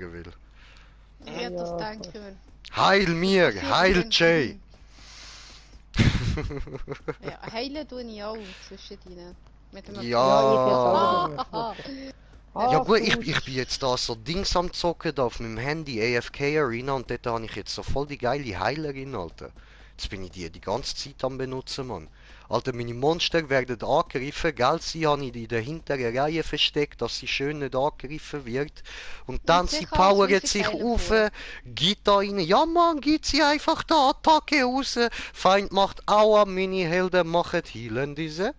sagen will. Ja, das denke ich mir. Heil mir! Heil Jay! Ja, heilen tue ich auch zwischen ihnen. Mit dem Ja, ja gut, ich bin jetzt da so Dings am zocken, da auf meinem Handy, AFK Arena, und dort habe ich jetzt so voll die geile Heilerin, Alter. Jetzt bin ich die ganze Zeit am benutzen, Mann. Alter, meine Monster werden angegriffen, gell, sie habe ich in der hinteren Reihe versteckt, dass sie schön nicht angegriffen wird. Und dann sie powert sich auf, geht da rein, ja Mann, geht sie einfach da Attacke raus. Feind macht Aua, meine Helden machen Healen diese.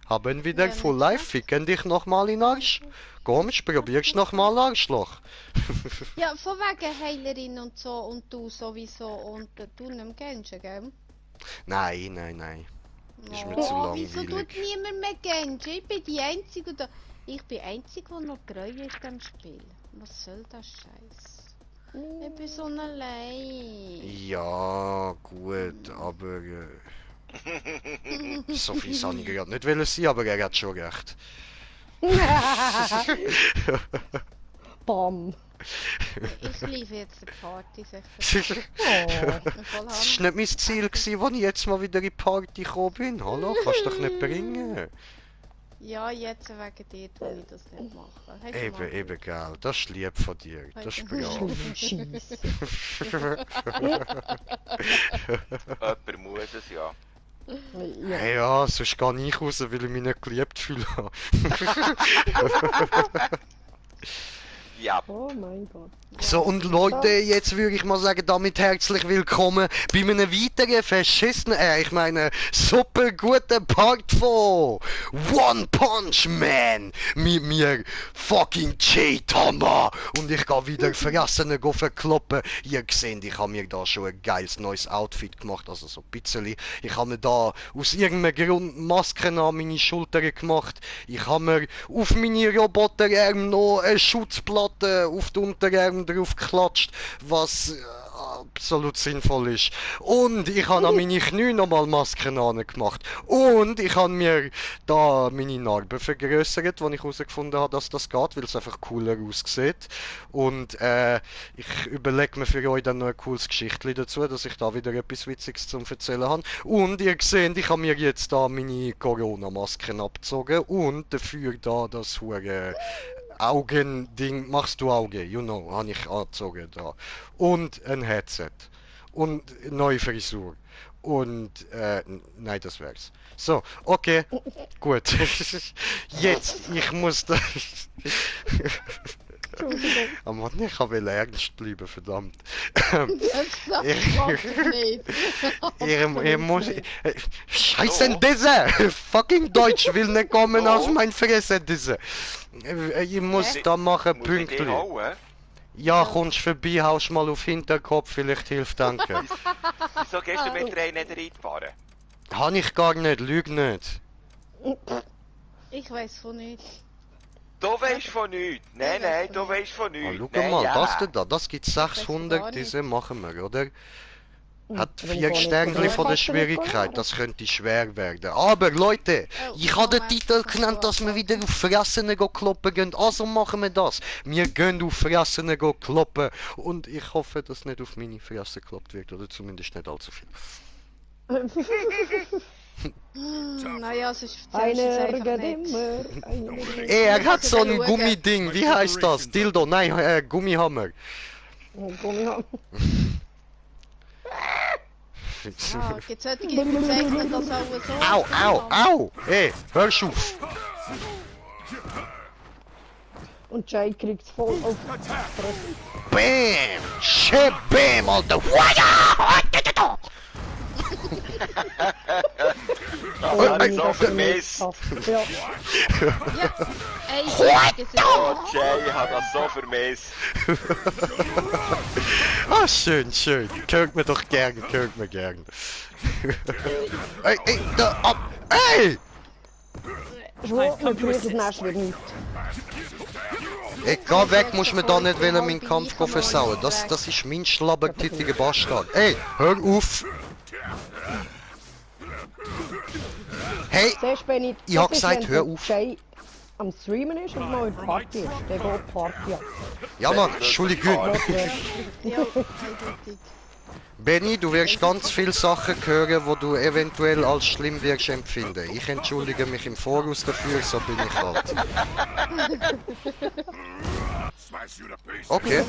Haben wieder Full Life, ficken dich nochmal in Arsch. Komm, probier's nochmal Arschloch. Ja, von wegen Heilerin und so und du sowieso und du nicht Genshin, gell? Nein. Ist mir zu langweilig. Wieso tut niemand mehr Genshin? Ich bin die Einzige, ich bin Einzige, die noch greu ist am Spiel. Was soll das Scheiß? Ich bin so allein. Ja, gut, aber... so viel kann ich gerade nicht wollen sein, aber er hat schon recht. Bam. Ich liebe jetzt die Party, Das war nicht mein Ziel, als ich jetzt mal wieder in die Party gekommen bin. Hallo, kannst du doch nicht bringen. Ja, jetzt wegen dir tue ich das nicht machen. Eben, gell. Das ist lieb von dir. Das ist brav. Jemand muss es, ja. Ja, sonst gehe ich raus, weil ich mich nicht geliebt fühle. Ja. Oh mein Gott. So, und Leute, jetzt würde ich mal sagen, damit herzlich willkommen bei einem weiteren verschissenen, ich meine, super guten Part von One Punch Man mit mir fucking Jay-Tama. Und ich gehe wieder fressen, verkloppen. Ihr seht, ich habe mir da schon ein geiles neues Outfit gemacht, also so ein bisschen. Ich habe mir da aus irgendeinem Grund Masken an meine Schultern gemacht. Ich habe mir auf meine Roboterarme noch eine Schutzplatte auf die Unterarme drauf geklatscht, was absolut sinnvoll ist. Und ich habe an meine Knie nochmal Masken gemacht. Und ich habe mir da meine Narben vergrößert, wo ich herausgefunden habe, dass das geht, weil es einfach cooler aussieht. Und ich überlege mir für euch dann noch ein cooles Geschichtchen dazu, dass ich da wieder etwas Witziges zum Erzählen habe. Und ihr seht, ich habe mir jetzt da meine Corona-Masken abgezogen und dafür da das hure Augending, machst du Auge, you know, habe ich angezogen da. Und ein Headset. Und neue Frisur. Und, nein, das wär's. So, okay, gut. Jetzt, ich muss da... Oh Mann, ich will ernst bleiben, verdammt. Ich muss... Scheiße, diese! Fucking Deutsch will nicht kommen aus mein Fresse, diese! Ich muss da machen, pünktlich. Ja, kommst vorbei, haust mal auf Hinterkopf, vielleicht hilft, danke. Wieso gehst du mit der nicht reingefahren? Habe ich gar nicht, lüg nicht. Ich weiß von nichts. Du weißt von nichts. Nein, du weißt von nichts. Schau mal, das da, das gibt 600, diese machen wir, oder? Hat 4 Sterne von der Schwierigkeit, das könnte schwer werden. Aber Leute, ich habe den Titel genannt, dass wir wieder auf Fressen kloppen gehen, also machen wir das. Wir gehen auf Fressen kloppen und ich hoffe, dass nicht auf meine Fresse gekloppt wird, oder zumindest nicht allzu viel. Naja, es ist Einer geht immer. Er hat so ein Gummiding, wie heißt das? Dildo, nein, Gummihammer. Gummihammer. Gibt es solche, die bezeichnen das auch so? Au! Hey, hörst auf! Und Jay kriegt's voll auf. Bam! Shit, bam, Alter! So vermisst! Ja. Oh, Jay hat das so vermisst! Ah, schön. Hört mir doch gern, Ey, da ab! Ey! Schwör, wir brauchen das wieder nicht. Ey, geh weg, musst mir da nicht meinen Kampf versauen. Das ist mein schlabbertittiger Bastard. Ey, hör auf! Hey! Ich hab gesagt, hör auf! am Streamen ist und mal in der Party ist. Der geht Party ab. Ja, Mann, Entschuldigung. Ja, eindeutig. Benny, du wirst ganz viele Sachen hören, die du eventuell als schlimm wirst empfinden. Ich entschuldige mich im Voraus dafür, so bin ich halt. Okay.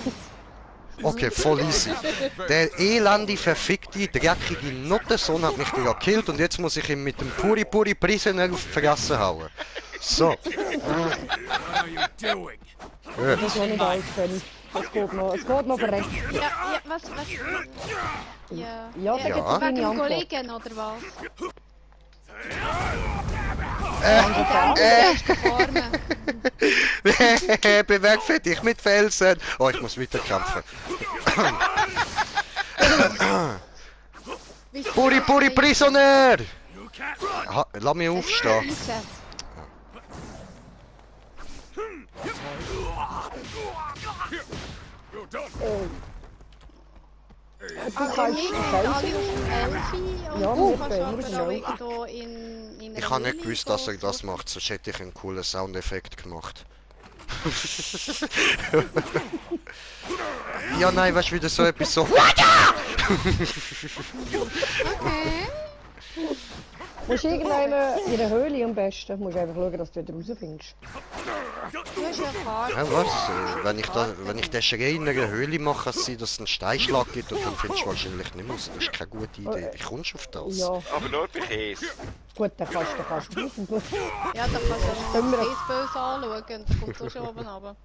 Okay, voll easy. Der elende, verfickte, dreckige Nuttensohn hat mich gerade gekillt und jetzt muss ich ihn mit dem Puri Puri Prisoner auf die Fresse hauen. So. Das ist noch nicht alles, Benny. Es geht noch verreckt. Ja, was? Ja. Ja, da Wegen gibt's keine dem Antwort. Kollegen, oder was? Bewerfe dich mit Felsen. Oh, ich muss weiterkämpfen. Puri Puri Prisoner! Lass mich aufstehen. Du Wir kannst sind alle auf dem Elfi und Ja, du wir kannst können, aber wir auch können irgendwo in Ich habe nicht gewusst, dass er das macht, sonst hätte ich einen coolen Soundeffekt gemacht. Ja, nein, weißt du, wieder so etwas so. Okay. Musst du irgendwann in der Höhle am besten. Musst einfach schauen, dass du wieder rausfindest. Du hast ja Fahrt. Ja, was? Wenn ich den Schrei in einer Höhle mache, kann es sein, dass es einen Steinschlag gibt und dann findest du wahrscheinlich nicht mehr raus. Das ist keine gute Idee. Wie kommst du auf das? Ja, Aber nur bei Käse. gut, dann kannst du raus. Ja, da kannst du ja das böse anschauen und dann kommt so schon oben runter.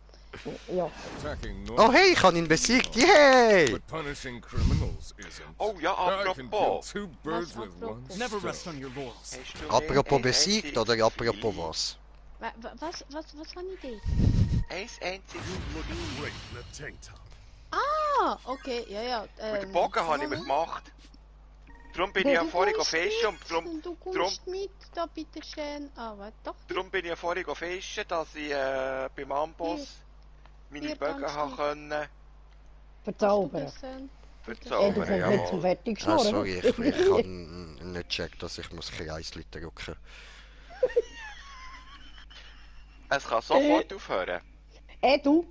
Ja. Attacking North, Oh hey, ich habe ihn besiegt! Yay! but punishing criminals isn't. Oh ja, I can kill apropos. 2 birds Was with one apropos? Never stone. rest on your laurels. Hast du Apropos ein besiegt oder einziges apropos was? Was habe ich dir? Ein einziges. Looking great in a tank top. Ah, okay, ja, ja. Mit dem Bogen habe ich mir gemacht. Darum bin ich ja vorhin fischen und Du drum kommst mit, da bitteschön. Ah, warte doch. bin ich ja vorhin fischen, dass ich beim Amboss meine Hier, Bögen ganz haben gut. können Verzaubern. Das, Ey, du verzaubern. kommst nicht Jawohl. zum fertig Ah, schnurren. sorry, ich kann nicht checken, dass ich muss Kreisli drücken. Es kann sofort aufhören. Ey, du!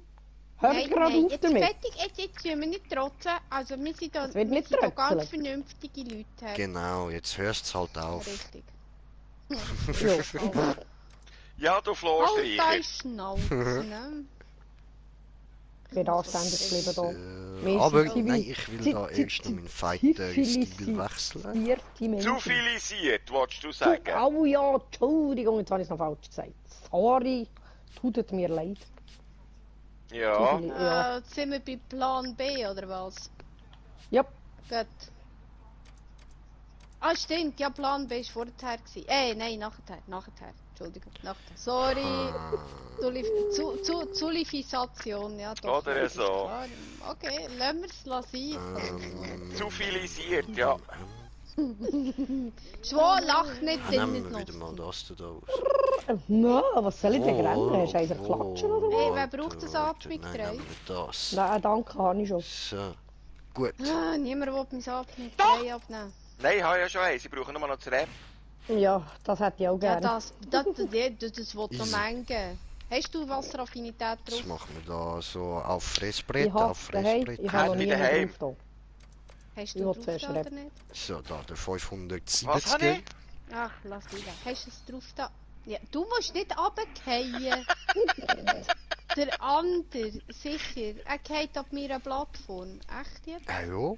Hör Nein, gerade nein, auf jetzt damit! fertig, jetzt müssen wir nicht trotzen. Also wir sind da, Es wird wir nicht sind da ganz trötzeln. vernünftige Leute. Herr. Genau, jetzt hörst du halt auf. Richtig. Ja. Ja, du Halt Flohstreicher. deine Schnauze, ne? Ich bin anständig geblieben da. Wir Aber sind nein, ich will da erst noch meinen Fighter-Stil wechseln. zivilisierte Menschen. Zivilisiert, wolltest du sagen? Oh ja, Entschuldigung, jetzt habe ich es noch falsch gesagt. Sorry, tut mir leid. Ja. Ja. Jetzt sind wir bei Plan B, oder was? Ja, Gut. Ah, stimmt, ja, Plan B war vorher gewesen. Nein, nachher. Entschuldigung, nachher. Sorry. Zulifisation, ja doch. Oder das ist so. klar. Okay, lassen wir es sein. Zivilisiert, ja. Schwan, lach nicht, denn Nehmen nicht wir wieder noch. mal das da aus. no, was soll ich denn Oh, rennen? Hast du einfach klatschen oder was? Hey, wer braucht das Atmungsgerät? Nein, nehmen wir das. Nein, danke, habe ich schon. So. Gut. Ah, niemand will mein Atmungsgerät abnehmen. Nein, ich habe ja schon eins. Ich brauche nur noch das Rap. Ja, das hätte ich auch Ja, gerne. das will noch Easy. mengen. Hast du Wasseraffinität Das drauf? machen wir da so auf Fressbrett, Ich auf habe daheim, Fressbrett. ich habe noch Hat nie wieder einen heim. drauf. Hast Ich du will drauf zuerst da oder reden. nicht? So, da der Was habe 570. ich? Ach, lass wieder. Hast du es drauf da? Ja, du musst nicht runterfallen. Der andere, sicher. Er geht auf meiner Plattform. Echt jetzt? Ah ja?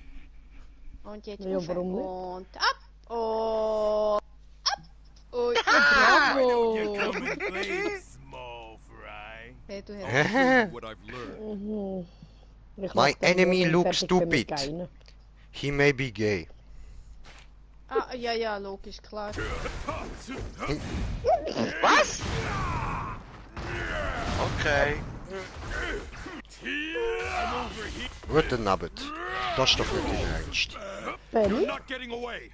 Und jetzt Ja, rauf. warum nicht? Und ab. Und ab. Und bravo. Small fry. Hey, du hast... What I've learned. Mhm. Ich My mach den enemy Bogen looks fertig für mich stupid. keine. He may be gay. Ah, ja, logisch, klar. Was? Okay. Guten Abend. Das ist doch nicht dein Ernst. Benny? Not getting away.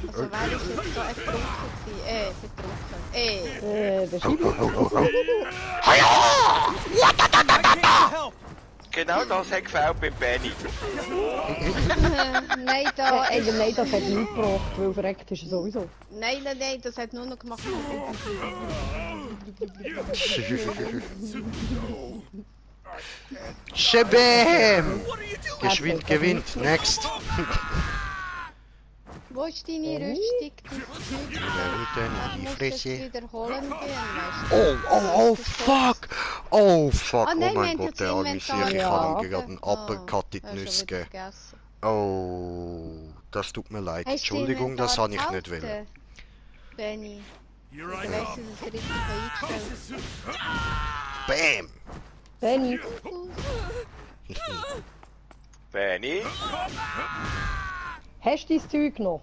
Also, wer ist jetzt da ertrunken gewesen? Betrunken. Beschreibung. Oh, oh, oh, oh. I came to help. Genau das hat gefällt beim Benny. Nein, da Nein, das hat nichts gebracht, weil verreckt ist er sowieso. Nein, das hat nur noch gemacht. Shabam! Geschwind gewinnt. Next. Wo ist deine Rüstung? In die Ich muss jetzt Fresse. wiederholen gehen, weißt Oh, fuck! Oh, fuck. Ah, Oh nein, wir mein haben Gott, das der arme Inventar Sieg. Ich ja. habe ihm gerade einen du? Uppercut in die hast du Nüsse wieder gegeben. vergessen. Oh, das tut mir leid. Hast du Entschuldigung, das Inventar habe ich nicht behalten, wollen. Benny, Here ich I weiss, come. dass es richtig eingestellt. Bam! Benny, Benny? hast du dein Zeug noch?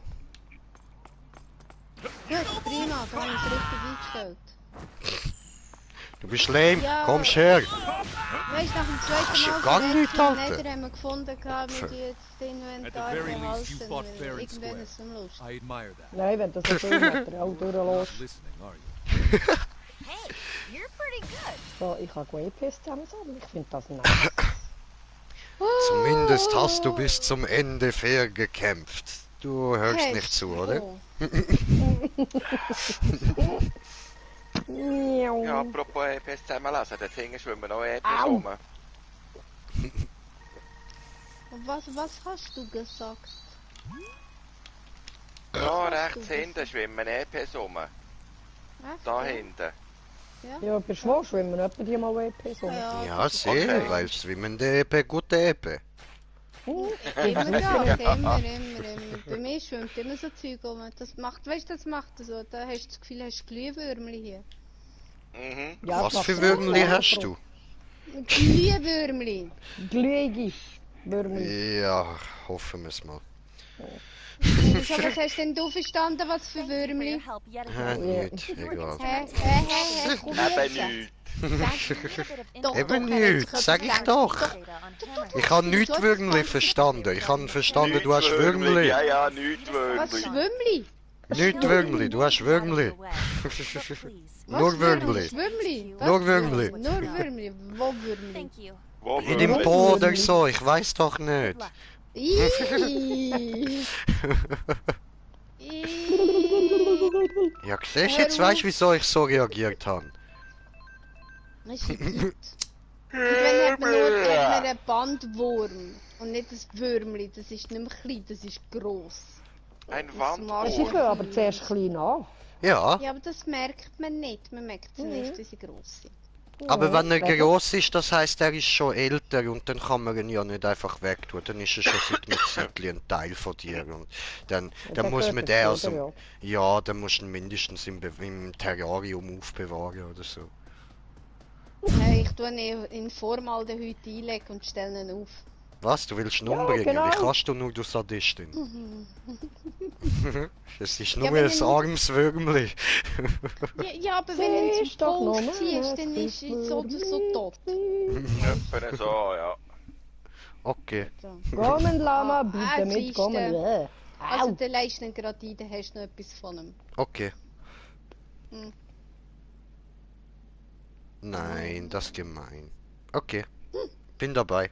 Gut, prima, da habe ich es richtig eingestellt. Du bist lame. Ja. Kommst her. Weißt du, nach dem Kannst zweiten du Mal gar verrecken nicht und halten. Nether haben wir gefunden, wir die jetzt das Inventar At the very least, you behalten, fought weil fair and irgendwann square. ist es am Lust. I admire that. Nein, wenn du so viel Material durchlässt. Listening, are you? Hey, you're pretty good. So, ich kann GPs zusammensammeln. Ich finde das nice. Zumindest hast du bis zum Ende fair gekämpft. Du hörst Hast nicht zu, oder? du? Miau. Ja, apropos EPs zusammenlesen, dort hinten schwimmen noch EPs Au. rum. Und was hast du gesagt? Da rechts hinten schwimmen EPs rum. Echt? Da Ja? hinten. Ja, bei Schwach schwimmen etwa die mal WPs rum. Ja, sehr, Okay. weil schwimmende Epe, gute Epe. Immer ja, immer. Bei mir schwimmt immer so Zeug rum. Das macht, weißt du, das macht so. Da hast du das Gefühl, hast Glühwürmli hier. Mhm. Ja, Was das für macht Würmli Sinn. hast du? Glühwürmli. Glühige Würmli. Ja, hoffen wir es mal. Wieso, was hast denn du verstanden, was für Thank you for Würmli? your help yet Ja, again. nicht, egal. Hä, komm Eben jetzt. nichts. Doch, Eben doch, nicht, jetzt sag ich kannst doch. Data on Hammerhead. Ich habe nichts Würmli verstanden. Ich habe verstanden, du hast Würmli. Ja, ja, nichts Was Würmli. Schwimmli? Nicht Würmli, du hast Würmli. Nur Würmli. Schwimmli? Nur Würmli. Nur Würmli. Wo Würmli? Thank you. Wo In dem Würmli? Po oder so, ich weiß doch Good nicht. luck. Ih. Ja, siehst du jetzt, weißt du, wieso ich so reagiert habe? Das ist ein Gift. Und wenn hat man einen Bandwurm und nicht ein Würmli, das ist nicht mehr klein, das ist gross. Ein Sie Wandwurm. fangen aber zuerst klein an. Ja, Ja, aber das merkt man nicht. Man merkt es nicht, wie sie gross sind. aber wenn er Wegen- groß ist, das heißt, er ist schon älter und dann kann man ihn ja nicht einfach wegtun. Dann ist er schon seit einem Zeitchen ein Teil von dir. Und dann der muss man gehört den dazu, also. Ja, dann musst du ihn mindestens im Terrarium aufbewahren oder so. Ich tue ihn in Formaldehyd einlegen und stelle ihn auf. Was? Du willst ihn Ja, umbringen? genau. Wie kannst du nur, du Sadistin? Es ist nur Ja, wenn ein er- armes Würmli. Ja, aber wenn du ihn Ist doch zum Puls normal, ziehst, dann ist er so oder so tot. Etwa so, ja. Okay. So. Kommen, Lama, Ah, bitte mit, siehste. kommen. Ja. Also Au. der leist ihn gerade ein, dann hast du noch etwas von ihm. Okay. Hm. Nein, das ist gemein. Okay. Bin dabei.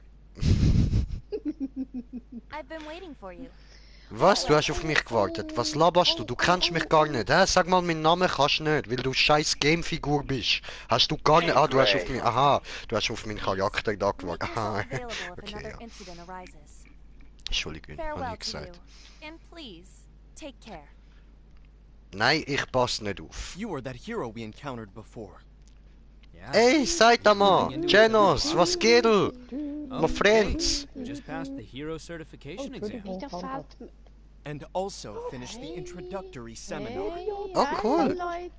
I've been waiting for you. Was? Du hast auf mich gewartet. Was laberst du? Du kennst mich gar nicht. Hä? Sag mal meinen Namen kannst du nicht, weil du scheiß Gamefigur bist. Hast du gar nicht. Ah, du hast auf mich. Aha. Du hast auf meinen Charakter da Make gewartet. yourself Aha. available if Okay, another ja. incident arises. Entschuldigung, habe Farewell ich to gesagt. you. And please, take care. Nein, ich passe nicht auf. You were that hero we encountered before. Yeah. Ey, seid da mal! Genos, was geht? My friends! You just passed the hero certification Oh, exam. Wieder fällt mir... And also finished the introductory seminar. Hey, Oh, cool. Leute.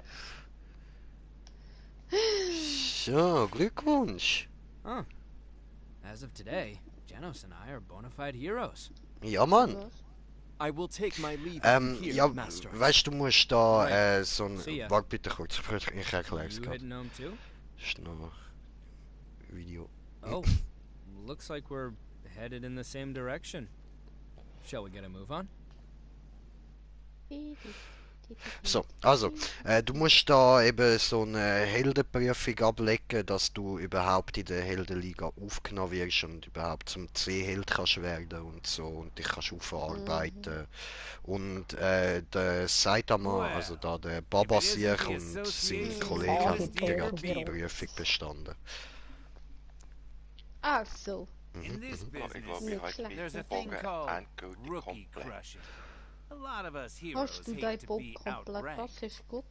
So, Glückwunsch. Huh. As of today, Genos and I are bona fide heroes. Ja, Mann. I will take my leave from here, Ja, Master. weißt du, musst da so ein... See ya. Warte bitte kurz, ich erkläre es You gerade. heading home too? Ist noch Video. Oh, looks like we're headed in the same direction. Shall we get a move on? So, also, du musst da eben so eine Heldenprüfung ablegen, dass du überhaupt in der Heldenliga aufgenommen wirst und überhaupt zum C-Held kannst werden und so und dich kannst aufarbeiten. Und der Saitama, also da der Babasiech und sein Kollege haben gerade die Prüfung bestanden. Ach so. In this Ich glaube, business, ich habe there's a meinen thing Bogen called endgültig rookie komplett. crushing. A lot of us heroes Hast du hate deinen to Bock be komplett? Das outranked, ist gut.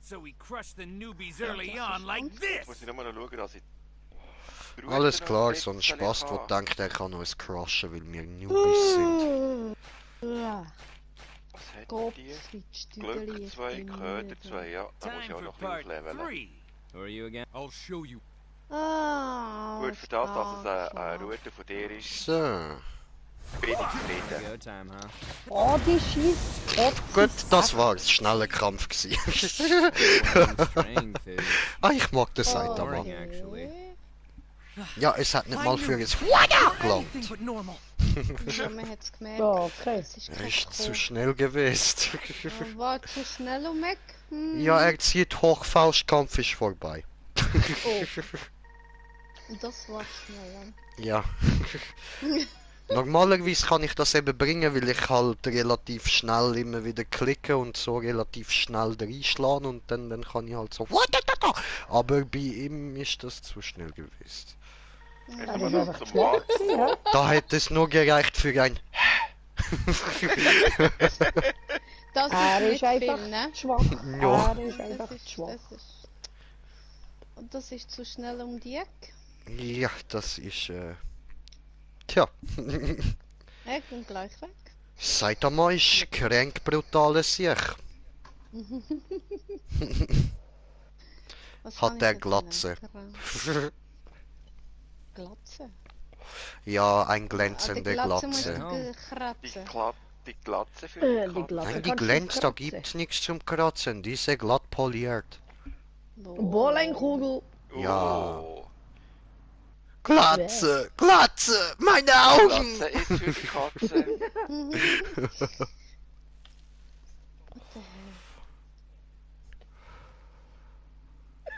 so we crush the newbies early das on ist like gut. this. Muss ich nur noch schauen, dass ich... die Route Alles noch klar, ein so ein bisschen Spast, der kann. denkt, er kann uns crushen, weil wir Newbies sind. Ja. Was hat Gott, die? die Glück Stübeli 2, Köder 2, ja. Da muss ich Time auch for noch ein part bisschen aufleveln. 3. Who are you again? I'll show you. Ah, Gut, für das, dass es eine Route von dir ist, So. bin ich zufrieden. Go time, huh? Oh, die schießt. Gut, das war's. Schneller Kampf gewesen. Strength is Ah, ich mag den Saitama. boring, actually. Ja, es hat nicht mal für ein gelangt. Anything but normal. Ja, man hat es gemerkt. Ja, okay. Es ist Er kein ist zu Kohl. schnell gewesen. Oh, war zu schnell um weg. Ja, er zieht hoch, Faustkampf ist vorbei. Das war schnell. Ja. Normalerweise kann ich das eben bringen, weil ich halt relativ schnell immer wieder klicke und so relativ schnell reinschlagen und dann kann ich halt so. Aber bei ihm ist das zu schnell gewesen. Jetzt Das haben ist wir einfach noch zum schwach Warten. gewesen, ja? Da hätte es nur gereicht für ein. Das Er ist ist nicht einfach viel, ne? schwach. Ja. Er ist einfach schwach. Und das ist zu schnell um die Ecke. Ja, das ist. Tja. Ich bin gleich weg. Saitama ist kränk brutale Sieg. Was Hat kann der ich jetzt Glatze. nehmen? Glatze? Ja, ein Ah, die glänzende Glatze muss Glatze. Ja. Die, kratzen. Die Glatze für Die die Glatze. Nein, die kannst du glänzt, da kratzen. gibt's nichts zum Kratzen. Die ist glatt poliert. Bowlingkugel. Ja. Oh. Glatze! Glatze! Meine Augen! Glatze ist für die Katze.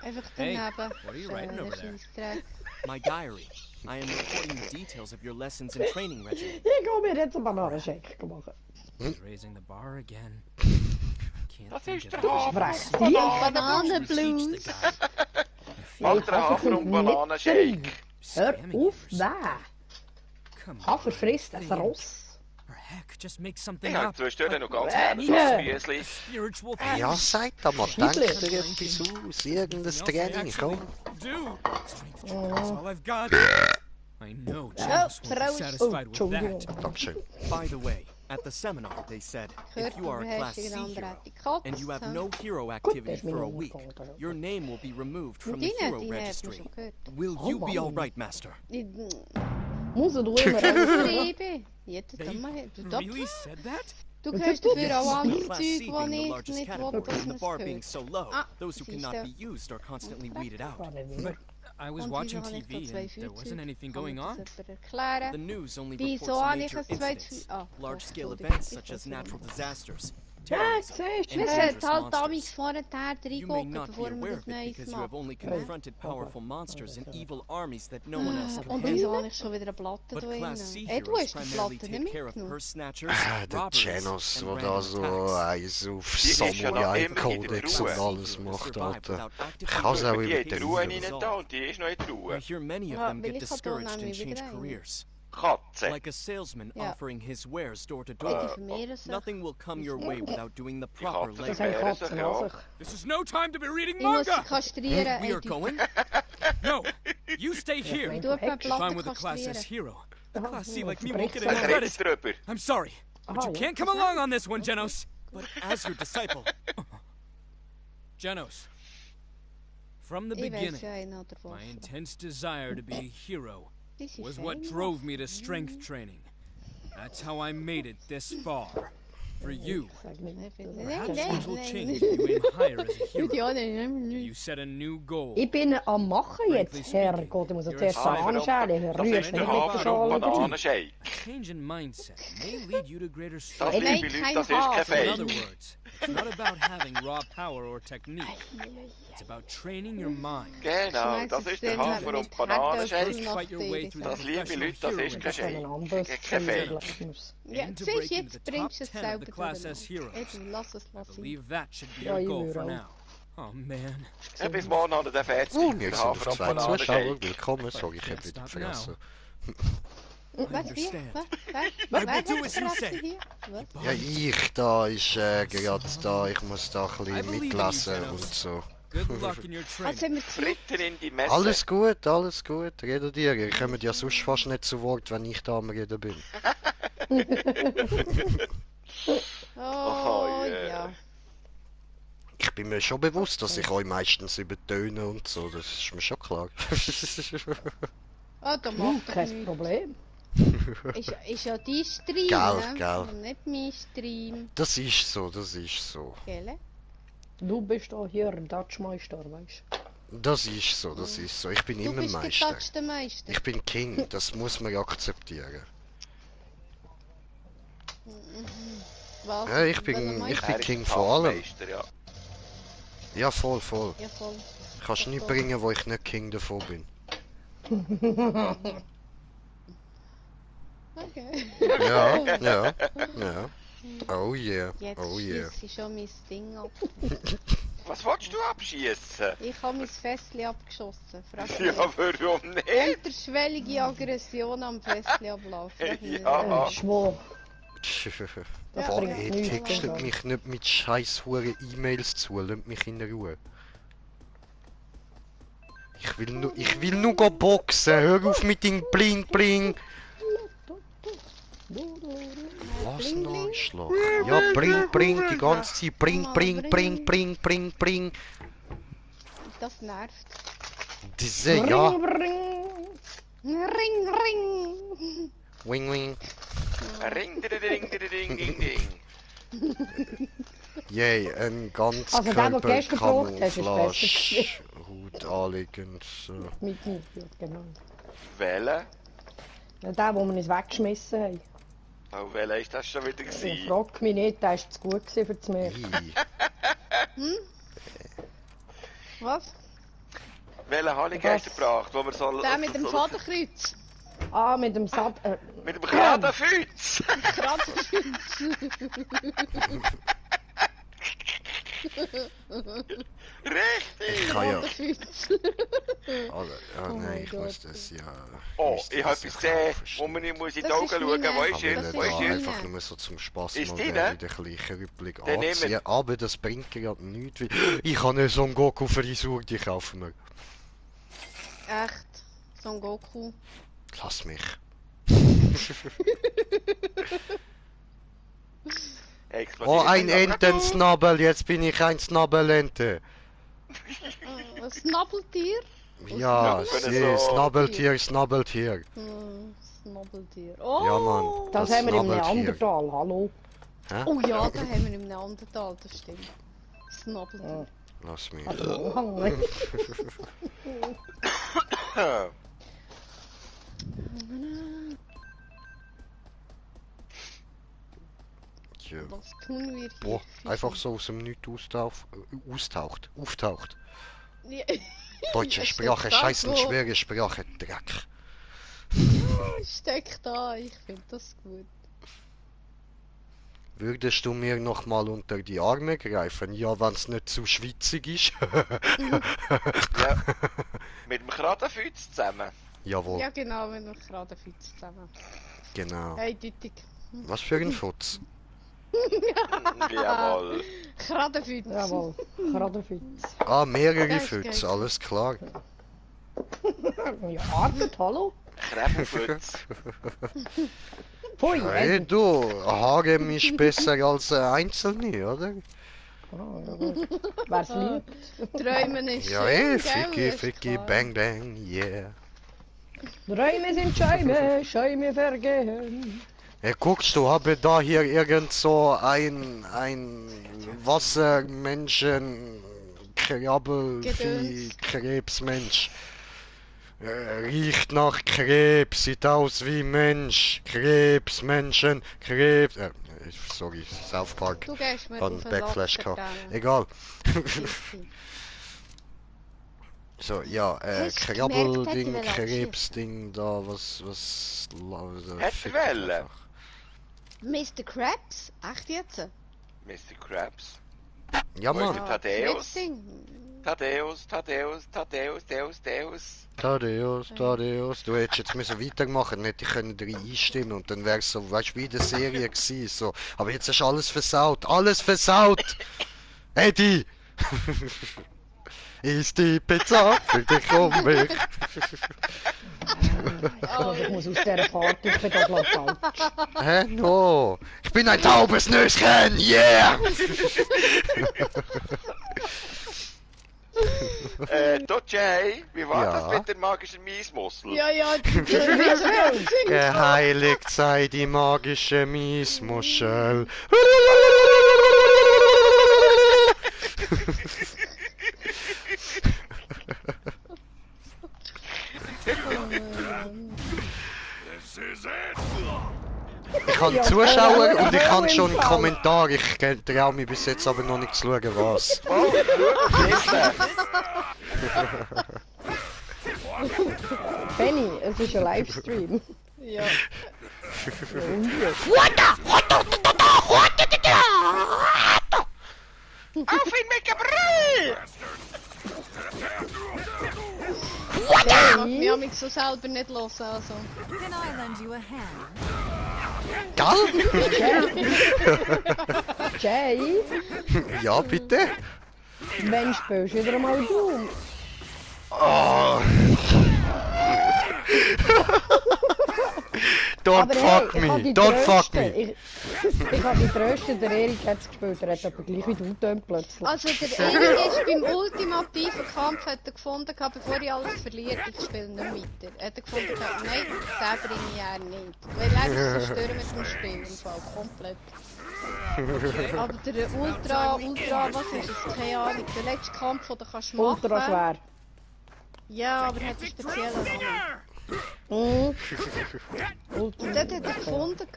Einfach Hey, daneben. what are you writing over there? Scheissdreck. My diary. I am recording the details of your lessons and training regimen. Ich habe mir jetzt einen Bananenshake gemacht. He's raising the bar again. Can't Das think ist of der anything Frech. else Die? to Bananenblues. teach the guy. I feel Alter Hafer und Bananenshake. Hör scamming him auf or something. da. Come on, Hafer frisst ein think. Ross. For heck, just make something Ich habe up. zwischendurch noch ganz Ja. gerne so Müsli. Spiritual Ja, things. Saitama, Schiedle. denkt dir etwas aus. Irgendein Nothing else I Training, actually komm. do. Strength training is all I've got. I know Ja, Janos won't be Frau- satisfied with Entschuldigung. that. Dankeschön. By the way, at the seminar, they said Gehört, if you are aber a Class hast C du eine andere hero die Katze? and you have no hero Gut, activity das ist for a mir week, nicht your name will be removed from Und the die hero nicht, die hat man schon registry. gehört. Will Oh, you be Mann. alright, Master? Muss er immer alles Liebe. Jetzt They kann man... Du, really said that? du hörst dafür auch With anderes Class Zeug, C die being the ich largest nicht will, category dass and the man es bar being hört. so low, Ah, those who siehst cannot du. be used are constantly weeded out. But I was Und watching wieso habe ich da TV zwei and there wasn't Feuerzeuge? anything Kann mir going das on. jemand erklären? The news only Wieso reports habe ich major ein zwei incidents, Ah, large-scale Entschuldigung, events ich such as weiß nicht. natural disasters, Ja, terrorism, siehst and Es du. hat dangerous halt damals monsters. vorher You may reingucken, not be bevor man aware das of it Neues because you have macht. only confronted powerful monsters and evil armies that no one else can Und handle. wieso habe ich schon wieder eine Platte But da Class C drin? Du heroes hast die primarily Platte take nicht care of mitgenommen. purse snatchers, Der robberies, Janos, and der da random so attacks. eins auf Die ist ja noch Samurai immer in der Codex und Truhe. alles macht, Alter. Ich Alter. kann es auch Die hat die Ruhe imitieren. nicht da und die ist noch in der I Ruhe. hear many of Ja, them will get ich halt discouraged auch and nicht change wieder rein. careers. Katze. Like a salesman Ja. offering his wares door to Die door. vermehren sich. Nothing will come your way without doing the Die proper Katze Das labor. sind vermehren sich, Katzen ja. an sich. This is no time to be reading Ich muss sie manga! kastrieren. We are eindeutig. going? No! You stay here! Du hast eine If I'm Platte with a Class S kastrieren. hero, a Class C Ja, like me das won't get bricht any so. Red's credit! drüber. I'm sorry, but Aha, you ja. can't come along on this one, Genos! But as your disciple, Genos, from the Ich weiß beginning, ja einer davon. my intense desire to be a hero Das ist was what einer. drove me to strength training. That's how I made it this far. For you, Sag nicht. perhaps Nein, things will nein, change if you aim higher as a hero. Ja, nein. You set a new goal. Ich bin am Machen jetzt, Herrgott. Ich muss zuerst Bananenschale Das rühren. ist Wenn der ich Hafer und Wegschale Bananenshake. A change in mindset may lead you to greater Das, strength. Ey, nein, liebe Leute, kein das ist kein Hafer. In other Fake. words, It's not about having raw power or technique. It's about training your mind. Genau, das ist der Hafer- und Bananenshake. First fight your way through the Das, liebe professional Leute, das hero ist kein Das ist ein Shake. anderes Kein Fake. Erlebnis. Ja, Aim to siehst, break into jetzt the bringst du top es 10 of selber the Class S durcheinander. heroes. Eben, lass es I lassen. believe that should be Ja, your ich goal würde for auch. now. Oh man. Ja, bis morgen hat er den fertig. Wir Der sind auf Hafer- und 2 Zuschauer. Bananenshake. Willkommen. Sorry, ich hab wieder vergessen. Was, wie? understand. Was? I will do as you say. Hier? Was? Ja, da ist gerade da. Ich muss da ein I bisschen believe in you, mitlesen Zenos. und so. Good luck in your Was training. haben wir zu Fritter in die Messe. Alles gut, alles gut. Redet ihr. Ihr kommt ja sonst fast nicht zu Wort, wenn ich da am Reden bin. Oh, yeah. ja. Ich bin mir schon bewusst, dass ich euch meistens übertöne und so. Das ist mir schon klar. Ah, da macht doch Kein nichts. Problem. Ist ja dein Stream, Gell, ne? gell. Und nicht mein Stream. Das ist so, das ist so. Gell? Du bist da hier ein Dutchmeister, weißt Das ist so, das ist so. Ich bin Du immer bist Meister. getatschter Meister. Ich bin King, das muss man akzeptieren. Was? Ja, ich Was bin meinst Er ist King der vor allem. Tagmeister, ja. Ja, voll, voll. du? Ja, voll. Kannst nie bringen, wo ich nicht King davon bin. Okay. Ja, ja, ja. Oh yeah, Jetzt oh yeah. schieße ich schon mein Ding ab. Was willst du abschießen? Ich habe mein Fässchen abgeschossen. Frag mich Ja, nicht. warum nicht? Unterschwellige Aggression am Fässchen ablaufen. Frag mich Ja. nicht. du? Schwor. Ja, Boah, bringt ey, nichts. textet mich nicht mit scheiß hure E-Mails zu, lasst mich in Ruhe. Ich will nur go boxen, hör auf mit dem Bling Bling. Was ein Arschloch. Ja, bring, die ganze Zeit, bring. Das nervt. Diese, ja, Ring, ring. wing. Ring, ding, ding, ding, ding. Yay, ein ganz Also der, der gestern gebraucht hast, ist besser Camouflage, Hut anliegend, so. Mit mir, ja, genau. Welcher? Ja, der, den wir uns weggeschmissen haben. Oh, welcher ist das schon wieder Ich gewesen? frag mich nicht, der war zu gut gewesen für das Meer. Ih. Was? Welchen habe ich gestern gebracht, wo wir so... Der mit dem so- Vaterkreuz. Ah, mit dem Sat... Mit dem Kradenfüß! Richtig! Ich kann ja... Vaterkreuz. Also, ja, Oh nein, mein ich Gott. muss das ja... Oh, müsste ich habe das etwas ja gesehen, kaufen, wo man nicht muss in die Das Augen ist schauen meine. Wo ist Ich will es? nicht Wo ist da es? einfach nur so zum Spaß Ist mal die, wieder ne? den kleinen Rüppling Den nehmen anziehen. wir. Aber das bringt gerade nichts, weil ich habe eine Son Goku Frisur, die kaufen wir. Echt. Son Goku. Lass mich. Oh, ein Entensnabel, jetzt bin ich ein Snabelente. Ein Snabbeltier? Ja, Snabbeln so. Snabbeltier. Snabbeltier. Oh! Ja, Mann. Das Das haben wir im Snabbeltier. Neandertal, hallo. Hä? Oh ja, da haben wir im Neandertal, das stimmt. Snabbeltier. Lass mich. Also, Hang. Ja. Was tun wir hier? Boah, einfach so aus dem Nichts auftaucht. Ja. Deutsche Es Sprache, steckt da scheißen, so. schwere Sprache, Dreck. Steckt da, ich finde das gut. Würdest du mir noch mal unter die Arme greifen? Ja, wenn's nicht zu schwitzig ist. Ja. Mit dem Kradenfüß zusammen. Jawohl, Ja genau, wenn wir gerade viel zusammen. genau. Eindeutig. Was für ein Futz. Jawohl. Kradenfüß. Jawohl, Kradenfüß. Ah, mehrere Das ist Fütze, geil. alles klar. Ja, Arbeit, hallo. Krebelfüß. Pfui, Hey du, ein Harem ist besser als ein Einzelne, oder? Wer's lieb. Träumen ist Ja, schön, eh, gell? Ficky, Ist Ficky, klar. bang, bang, yeah. Träume sind Schäume, Schäume vergehen. Hey, guckst du, habe da hier irgend so ein Wassermenschen, Krabbelvieh, Gedöns. Krebsmensch. Riecht nach Krebs, sieht aus wie Mensch. Krebsmenschen, Krebs. Sorry, South Park. Du gehst mir Hat einen auf den Backflash Locker, gehabt. gell? Egal. Easy. So, ja, Hast du gemerkt, Krabbelding, dass ich will Krebsding da, was Hat er wollen? Mr. Krabs? Echt jetzt? Mr. Krabs. Ja, Wo ist Mann. der Thaddeus? Krebsding. Thaddeus, Deus. Thaddeus, du hättest jetzt müssen weitermachen, dann hätte ich können drin einstimmen und dann wär's so, weißt du, wie in der Serie gewesen, so. Aber jetzt hast du alles versaut! Eddie! Ist die Pizza für dich um mich? Also, ich muss aus dieser Party, ich bin da glaub falsch. Hä? No! Ich bin ein taubes Nüsschen! Yeah! Du Jay, wie war Ja. das mit der magischen Miesmussel? Ja, Geheiligt sei die magische Miesmuschel. This is it. Ich habe Zuschauer und ich habe schon einen Kommentar. Ich traue mich bis jetzt aber noch nicht zu schauen, was. Oh, schau, Benny, es ist ein Livestream. Ja. Auf ihn mit Gebrüll! Ich mag mich amig so selber nicht hören, also. Can I lend you a hand? Gell? Jay, Ja, bitte? wann spielst du wieder einmal Doom? Oh. Don't fuck me! Don't fuck me! Ich habe die Tröste, der Erik hat es gespielt, er hat aber gleich wie du dann plötzlich. Also der Erik ist beim ultimativen Kampf hat er gefunden, bevor ich alles verliere, ich spiele nicht weiter. Hat er gefunden, nein, den bringe ich er nicht. Weil er ist zerstören mit dem Spiel im Fall, komplett. Aber der Ultra, was ist es? Keine Ahnung, der letzte Kampf, den du kannst machen. Ultra schwer. Ja, aber er hat einen speziellen Namen. Mhm. Und dort hat er gefunden,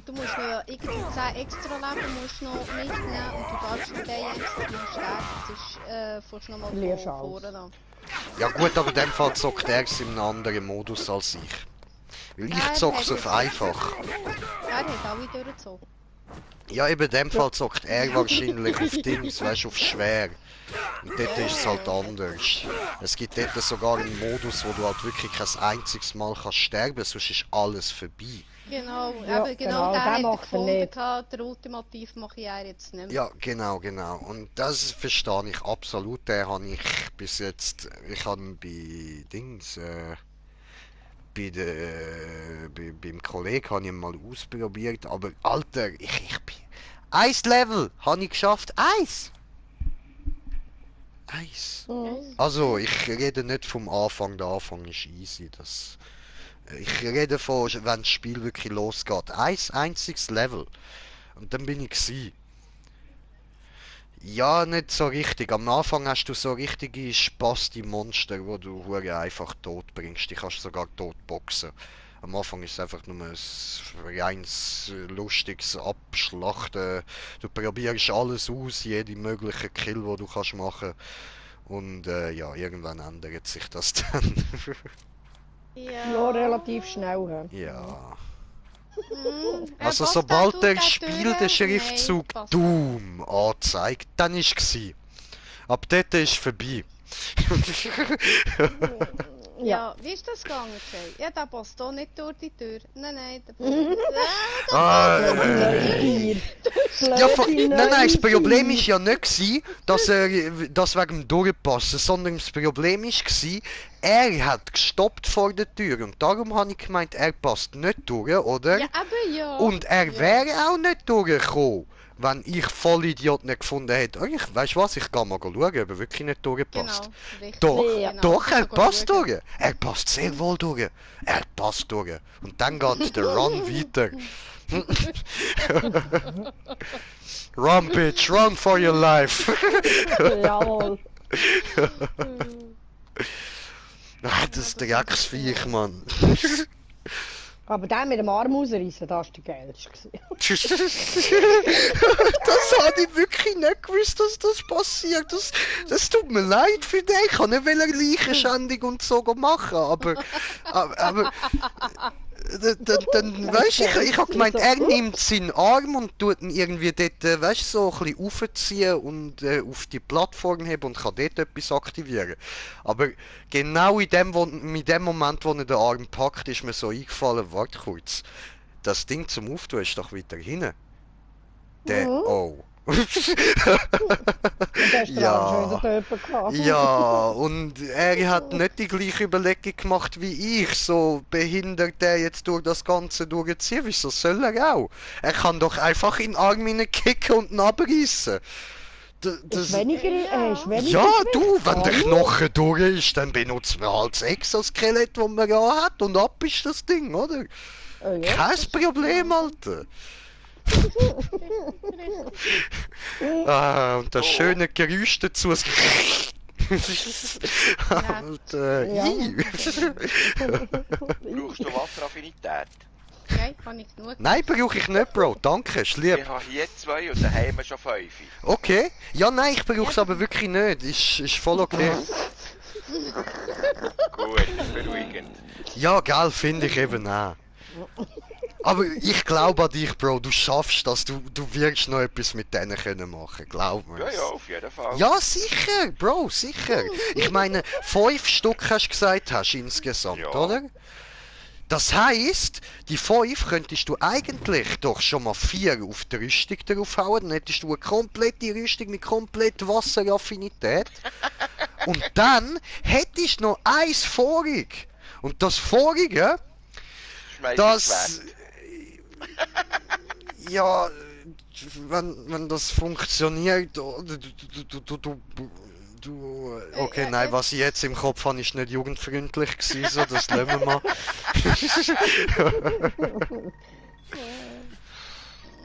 du musst noch ja irgendwie 10 extra Leben musst noch mitnehmen und du darfst mit den extra nicht sterben, sonst fährst du nochmal Verlierst von alles. vorne an. Ja gut, aber in dem Fall zockt er es in einem anderen Modus als ich. Weil ich Er zock's hat auf es- einfach. Er hat alle durchgezogen. Ja, eben in dem Fall zockt er wahrscheinlich auf Dings, weißt du, auf schwer. Und dort ist es halt anders. Es gibt dort sogar einen Modus, wo du halt wirklich kein einziges Mal kannst sterben, sonst ist alles vorbei. Genau, Ja, eben genau, genau, den der hat er macht er gefunden, nicht. der Ultimativ mache ich er jetzt nicht mehr. Ja, genau. Und das verstehe ich absolut. Den habe ich bis jetzt, ich habe bei Dings, beim Kollegen habe ich ihn mal ausprobiert, aber Alter, ich bin... Eins Level habe ich geschafft, eins! Also, ich rede nicht vom Anfang, der Anfang ist easy, ich rede von, wenn das Spiel wirklich losgeht. Ein einziges Level. Und dann bin ich gsi. Ja, nicht so richtig. Am Anfang hast du so richtige Spasti-Monster, wo du hure einfach tot bringst. Die kannst du sogar tot boxen. Am Anfang ist es einfach nur ein reines, lustiges Abschlachten. Du probierst alles aus, jede mögliche Kill, die du kannst machen. Und ja, irgendwann ändert sich das dann. Ja, relativ schnell. He. Ja. Also Also sobald der Spiel den Schriftzug Doom anzeigt, dann ist gsi. Ab dort ist vorbei. Ja, wie ist das gegangen, Jay? Ja, der passt hier nicht durch die Tür. Nein, der passt Ja, nein, das Problem ist ja nicht gsi, dass das wegen dem Durchpassen, sondern das Problem ist gsi, er hat gestoppt vor der Tür und darum habe ich gemeint, er passt nicht durch, oder? Ja, eben ja. Und er wäre auch nicht durchgekommen, wenn ich Vollidiot nicht gefunden hätte. Oh, weißt du was, ich gehe mal schauen, ob er wirklich nicht durchpasst. Genau, richtig. Doch, Ja. doch, er Sogar passt schauen. durch. Er passt sehr wohl durch. Er passt durch. Und dann geht der Run weiter. Run, bitch, run for your life. Jawohl. Ah, das Drecksviech, Mann. Aber der mit dem Arm rausreißen, das war der geilste. Das habe ich wirklich nicht gewusst, dass das passiert. Das tut mir leid für dich. Ich kann nicht Leichenschändung und so machen, aber dann weißt du, ich habe gemeint, er nimmt seinen Arm und tut ihn irgendwie dort, weißt du, so ein bisschen aufziehen und auf die Plattform heben und kann dort etwas aktivieren. Aber genau in dem Moment, wo er den Arm packt, ist mir so eingefallen, warte kurz, das Ding zum Auftun ist doch wieder hinten. Oh. Und der Ja. gehabt. Ja, und er hat nicht die gleiche Überlegung gemacht wie ich, so behindert er jetzt durch das Ganze durchziehen, wieso soll er auch? Er kann doch einfach in den Arm kicken und ihn abreißen. Ist weniger, ist weniger Ja, du, Gewicht, wenn der oder? Knochen durch ist, dann benutzt man halt das Exoskelett, das man ja hat, und ab ist das Ding, oder? Oh, ja. Kein Problem, Alter. Und das schöne Geräusch dazu. Und, Ja. Brauchst du Wasseraffinität? Nein, kann ich genug. Nein, brauche ich nicht, Bro. Danke, ist lieb. Ich habe hier 2 und daheim schon 5. Okay. Ja, nein, ich brauche es aber wirklich nicht. Ist voll okay. Gut, das ist beruhigend. Ja, gell, finde ich eben auch. Aber ich glaube an dich, Bro. Du schaffst das. Du wirst noch etwas mit denen können machen. Glaub mir. Ja, ja, auf jeden Fall. Ja, sicher, Bro, sicher. Ich meine, 5 Stück hast du gesagt, insgesamt, Ja. oder? Das heisst, die 5 könntest du eigentlich doch schon mal 4 auf die Rüstung draufhauen, dann hättest du eine komplette Rüstung mit komplett Wasseraffinität. Und dann hättest du noch eins vorig. Und das vorige, Schmeiß das... es weg. Ja, wenn das funktioniert, okay, nein, was ich jetzt im Kopf habe, ist nicht jugendfreundlich gewesen, so, das lassen wir mal.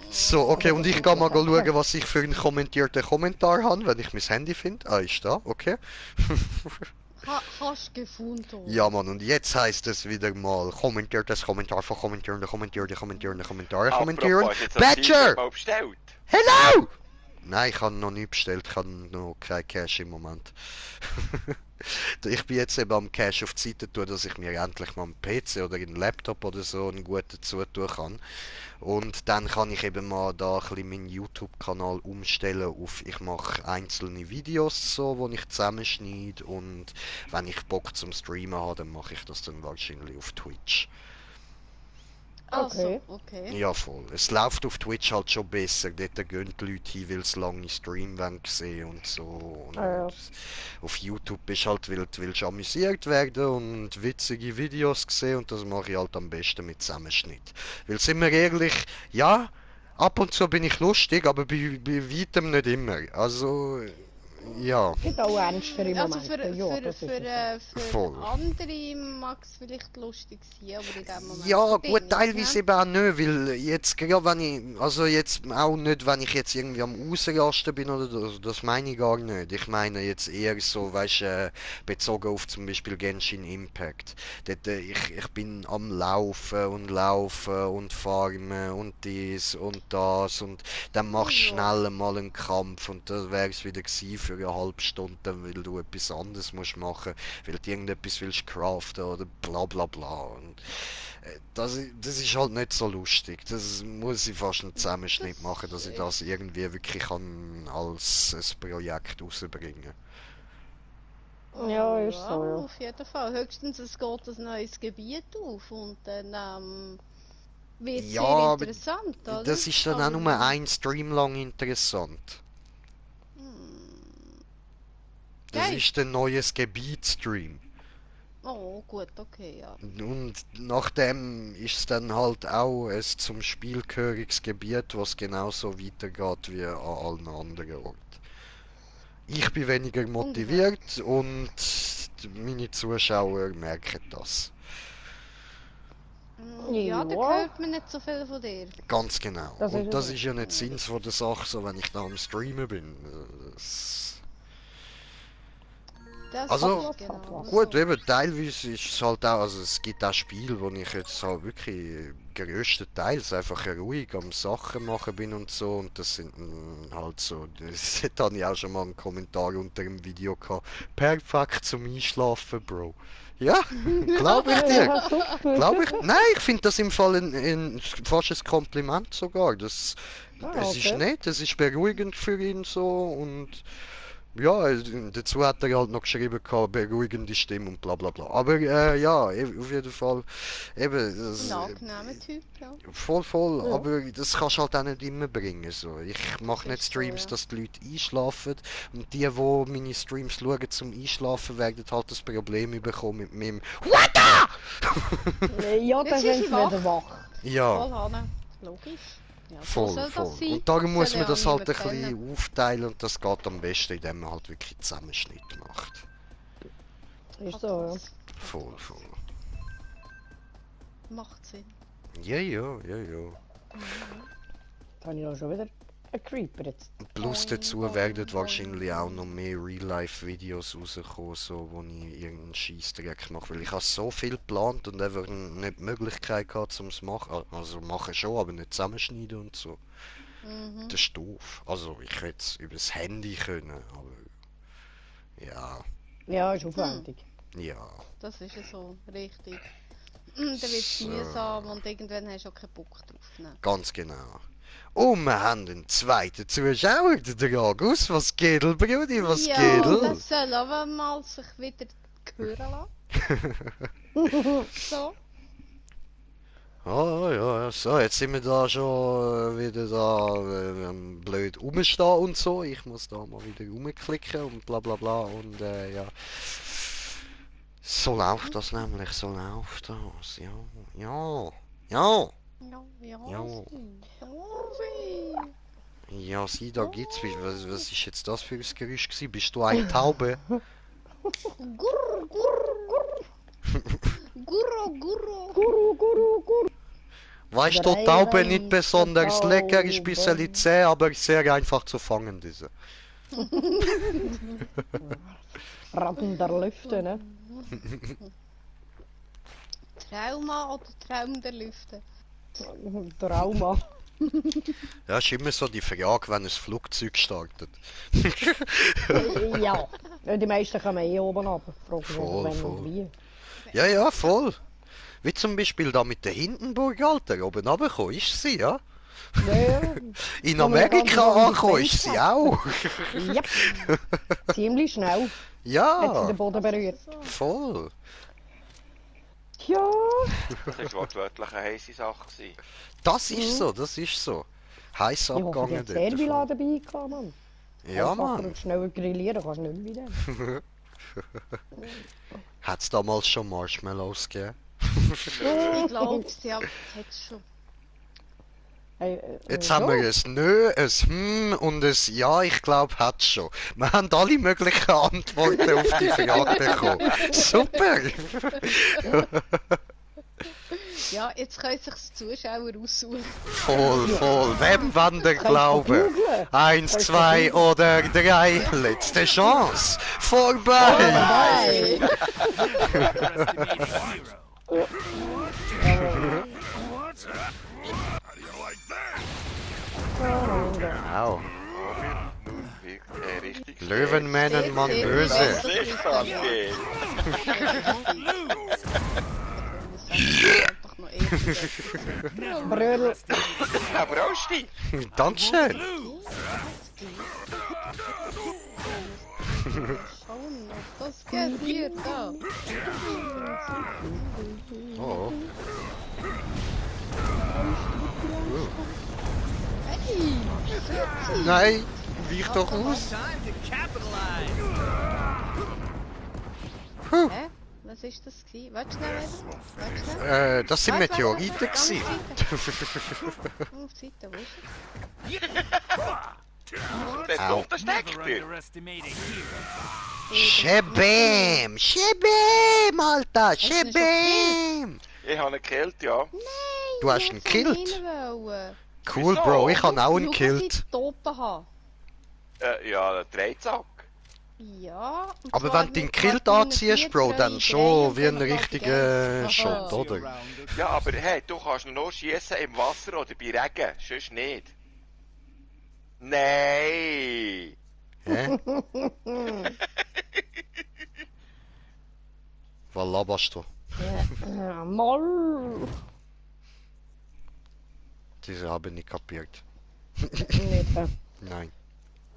So, okay, und ich gehe mal schauen, was ich für einen kommentierten Kommentar habe, wenn ich mein Handy finde. Ah, ist da, okay. Hast du gefunden? Ja, Mann, und jetzt heißt es wieder mal kommentiertes Kommentar von kommentieren. Apropos, jetzt das Team Badger! mal bestellt. Hello! Nein, ich habe noch nicht bestellt, ich habe noch kein Cash im Moment. Ich bin jetzt eben am Cash auf die Seite tun, dass ich mir endlich mal einen PC oder einen Laptop oder so einen guten zutun kann. Und dann kann ich eben mal da ein bisschen meinen YouTube-Kanal umstellen auf, ich mache einzelne Videos so, wo ich zusammenschneide, und wenn ich Bock zum Streamen habe, dann mache ich das dann wahrscheinlich auf Twitch. Also, okay. Ja, voll. Es läuft auf Twitch halt schon besser. Dort gehen die Leute hin, weil sie lange Stream sehen und so. Und Ja. auf YouTube bist halt, weil du willst amüsiert werden und witzige Videos sehen, und das mache ich halt am besten mit Zusammenschnitt. Weil, sind wir ehrlich, ja, ab und zu bin ich lustig, aber bei weitem nicht immer. Also, ja. Es gibt auch ernstere Also Momente. Ja, das ist so. für Voll. andere mag es vielleicht lustig sein, aber in dem Moment Ja, für dich gut, nicht, teilweise ne? eben auch nicht, weil jetzt, gerade wenn ich, also jetzt auch nicht, wenn ich jetzt irgendwie am Ausrasten bin oder das meine ich gar nicht. Ich meine jetzt eher so, weißt du, bezogen auf zum Beispiel Genshin Impact. Dort, ich bin am Laufen und farmen und dies und das, und dann machst du schnell mal einen Kampf, und das wäre es wieder gewesen für eine halbe Stunde, weil du etwas anderes musst machen, weil du irgendetwas willst craften oder bla bla bla. Und das ist halt nicht so lustig. Das muss ich fast einen Zusammenschnitt machen, dass ich das irgendwie wirklich kann als ein Projekt rausbringen. Ja, ist so, ja. Auf jeden Fall. Höchstens es geht ein neues Gebiet auf und dann wird es Ja, sehr aber interessant, oder? Das ist dann auch nur ein Stream lang interessant. Das Geil. ist ein neues Gebiet-Stream. Oh, gut, okay, ja. Und nachdem ist es dann halt auch ein zum Spiel gehöriges Gebiet, was genauso weitergeht wie an allen anderen Orten. Ich bin weniger motiviert und meine Zuschauer merken das. Ja, da Ja. hört man nicht so viel von dir. Ganz genau. Das Und ist das es. ist ja nicht Sinn von der Sache, so wenn ich da am Streamen bin. Das Das Also, ist genau gut, so. eben, teilweise ist es halt auch, also es gibt auch Spiele, wo ich jetzt halt wirklich größtenteils einfach ruhig am Sachen machen bin und so und das sind halt so, das habe ich auch schon mal einen Kommentar unter dem Video gehabt, perfekt zum Einschlafen, Bro. Ja, glaube ich dir. Ja, super. Glaube ich. Nein, ich finde das im Fall fast ein Kompliment sogar. Das, Ah, es ist okay. nett, es ist beruhigend für ihn so und ja, dazu hat er halt noch geschrieben, gehabt, beruhigende Stimme und bla bla bla. Aber ja, auf jeden Fall, eben, Ein angenehmer Typ, ja. voll, Ja. aber das kannst du halt auch nicht immer bringen. So. Ich mache Das nicht ist so, Streams, ja. dass die Leute einschlafen und die meine Streams schauen zum Einschlafen, werden halt das Problem bekommen mit meinem Ja, dann Jetzt sind ist sie sie wach. wieder wach. Ja. Voll, Hanne. Logisch. Ja, so Voll, soll voll. das sein. Und darum muss Soll man ja das halt ein niemand kennen. bisschen aufteilen und das geht am besten, indem man halt wirklich Zusammenschnitt macht. Ist so, ja. Voll. Macht Sinn. Ja. Jetzt habe ich auch schon wieder einen Creeper jetzt. Plus Boing, dazu boing, werden boing, wahrscheinlich auch boing. noch mehr Real-Life-Videos rauskommen, so, wo ich irgendeinen Scheissdreck mache, weil ich habe so viel geplant und einfach nicht die Möglichkeit gehabt, um es machen. Also machen schon, aber nicht zusammenschneiden und so. Mhm. Das ist doof. Also ich hätte es über das Handy können, aber ja, Ja, ist aufwendig. ja. Das ist ja so, richtig. Dann wird es mühsam und irgendwann hast du auch keinen Bock drauf. Ne? Ganz genau. Und wir haben einen zweiten Zuschauer, der August. Was geht, Brudi? Was ja, geht? das soll aber mal sich wieder hören lassen. So. Ah ja, so, jetzt sind wir da schon wieder da blöd rumstehen und so. Ich muss da mal wieder rumklicken und bla bla bla und ja. So läuft das nämlich, so läuft das. Ja. Ja, Ja. ja. Ja, sieh, da gibt's. Was ist jetzt das für ein Geräusch gewesen? Bist du eine Taube? Gurr, gurr, gurr. Gurro. Guru. Weißt du, Drei Taube nicht weiße besonders lecker, ist ein bisschen Tauben. zäh, aber sehr einfach zu fangen, diese. Ratten der Lüfte, ne? Trauma oder Traum der Lüfte? Trauma. Ja, ist immer so die Frage, wenn ein Flugzeug startet. Ja. Ja, die meisten kommen eh oben runter. Fragen sich, Voll, wenn voll. und wie. Ja, voll. Wie zum Beispiel da mit der Hindenburg, Alter, oben runtergekommen ist sie, ja? Ja, In Kann man ganz Amerika so in die angekommen ist sie auch. ja. Ziemlich schnell hat sie Ja, den Boden berührt. voll. Ja. Das war wortwörtlich eine heisse Sache gewesen. Das ist so. Heiß Ich hoffe, die abgegangen hat Servila dort. dabei gehabt, Mann. Ja, Einfacher Mann. und schneller grillieren kannst du nicht mehr wieder. Hat's damals schon Marshmallows gegeben? Ich glaube, sie hat es schon. Hey, Jetzt haben wir ein Nö, ein und ein Ja, ich glaube, hat's schon. Wir haben alle möglichen Antworten auf die Frage bekommen. Super! Ja, jetzt können sich die Zuschauer aussuchen. Voll. Wem wollen ihr glauben? googlen. 1, 2 oder 3. Letzte Chance. Vorbei! Hey! Underestimating hero. How do you like that? Genau. Richtig. Löwenmännen, Mann Sehr böse. Licht angehen. Einfach noch eher. Brödel. Aber auch Sti. Dankeschön. Schauen, was geht hier da? Oh. Hey! Nein, weich doch aus. Time to capitalize. Hä? Was ist das gewesen? Warte schnell wieder. Warte schnell. Das sind Warte, Meteoriten warte, gewesen. Auf die Seite, wo ist es? Das Au. kommt der Never Stecktür. underestimate a hero. Shebam! Shebam, Alter! Hast du ihn schon Shebam! Ich habe ihn gekillt, ja. Du hast ihn gekillt? Wollen. Cool, Wieso? Bro, ich habe auch Schau, einen was ich gekillt. da oben habe. Ja, der Dreizack. Ja. und Aber zwar wenn du den mit Kilt Harpunen anziehst, Bro, 4, dann 3, schon wie ein und dann richtiger halt Shot, oder? Around, Ja, aber hey, du kannst nur schießen im Wasser oder bei Regen, sonst nicht. Nein! Hä? Was laberst du? Moll. Diese habe ich nicht kapiert. Nicht, hä? Nein.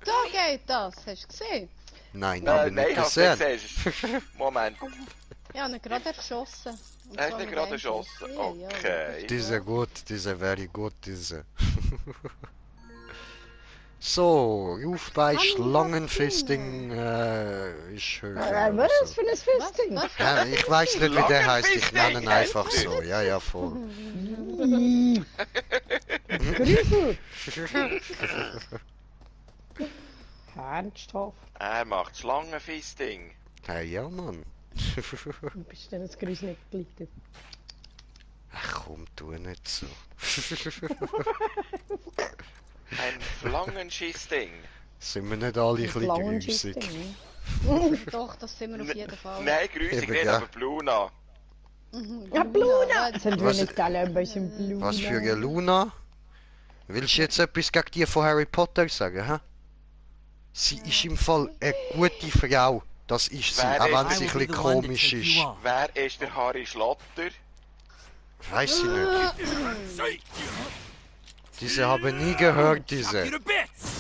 So geht das, hast du gesehen? Nein, habe ich Nein, nicht hast du nicht gesehen. gesehen. Moment. Ich habe ihn gerade erschossen. Und Hast zwar du ihn mit gerade einem erschossen? Schuss. Ja, ja, Okay. Diese gut, diese very gut, diese. So, Ruf bei Schlangenfisting ist höher. Was ist das für ein Was? Fisting? Was? Ja, ich weiß nicht, wie der heißt, ich nenne ihn Schlangenfisting, einfach kennst so. Ja, ja, voll. Grüßel. Ernsthaft. Er macht Schlangenfisting. Hey, ja, Mann. Du bist denn das Grüß nicht geleitet. Ach komm, tu nicht so. Ein Flangenschissding. Sind wir nicht alle ein bisschen grüßig? Flangenschisting. Doch, das sind wir auf jeden Fall. Nein, grüßig Eben, nicht, ja. aber Bluna. Ja, Bluna! Sind wir Was- nicht alle ein bisschen Bluna? Was für eine Luna? Willst du jetzt etwas gegen die von Harry Potter sagen, hä? Sie ist im Fall eine gute Frau. Das ist sie, Wer auch ist- wenn I sie will ein be bisschen the one to komisch take ist. you on. Wer ist der Harry Schlotter? Weiß ich nicht. Diese habe ich nie gehört, diese. You to bits!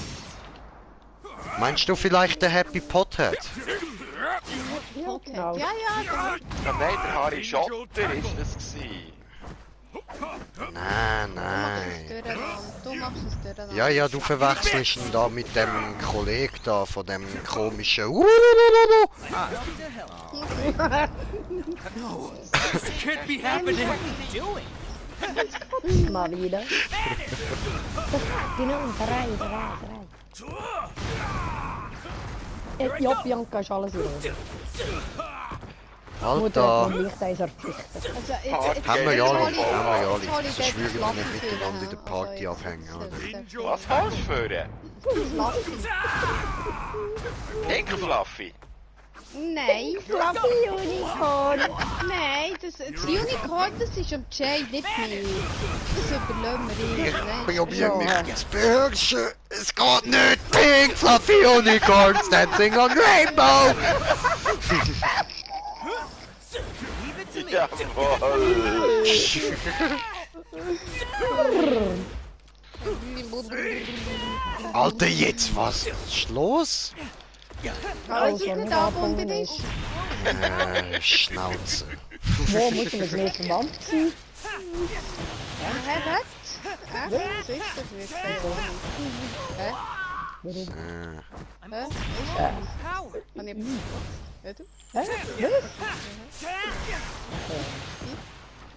Meinst du vielleicht der Happy Pothead? Okay. Genau. Ja, ja, Ja, nein, der Harry Schotter ist das gewesen. Nein, du machst es nein. durcheinander. Du machst es durcheinander. Ja, ja, du verwechselst ihn da mit dem Kollegen da, von dem komischen... This can't be happening! What are you doing? Mal wieder. Genau, drei. Ja, Bianca ist alles in Ordnung. Mutter hat Alter, noch Lichteiser verzichtet. Also, jetzt haben wir ja alle, hol ich- haben wir ja jetzt hol alle. ich Sonst dort würden das wir nicht Lachen miteinander in der führen. Party Also, abhängen, jetzt- oder? jetzt- Was hast du für einen? Enkel Fluffy. Nein, Fluffy Unicorn! nein, das Unicorn, das ist am Jay, nicht mir. Das überlassen wir ihm. Ich Nein. probiere mich zu beherrschen. Es geht nicht. Pink Fluffy Unicorns dancing on Rainbow. Leave it to me! Jawohl. Alter, jetzt was? ist los? Alles Also, ist gut nicht abgebunden abgebunden ist. Schnauze. Wo müssen wir nicht verwandt sein? Hä, was? Was ist das wirklich? Hä? I'm Äh, power! Kann ich... Hä, du? Hä?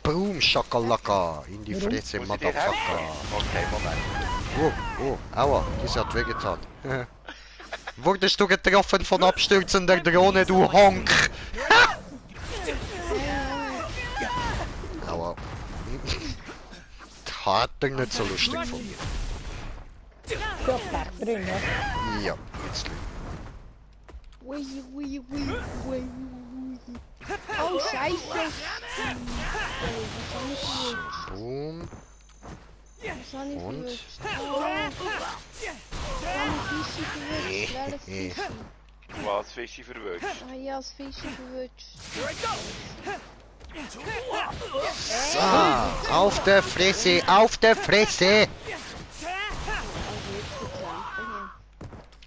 Boom, Shakalaka. In die Fresse, Muss ich dir helfen? Motherfucker. Okay, Moment. Oh, aua, das hat wehgetan. Wurdest du getroffen von abstürzender Drohne, du Honk? Aua. Hat er nicht so lustig gefunden. Ja, Pech drin, ja. Ja, jetzt. Ui, ui, ui, ui, ui. Oh, Scheiße. Boom. Was habe ich Und? verwünscht? Oh. Was habe ich Fischi verwünscht? Welches Fischi? Was Fischi verwünscht? Ah ja, das Fischi verwünscht. So, auf der Fresse, auf der Fresse!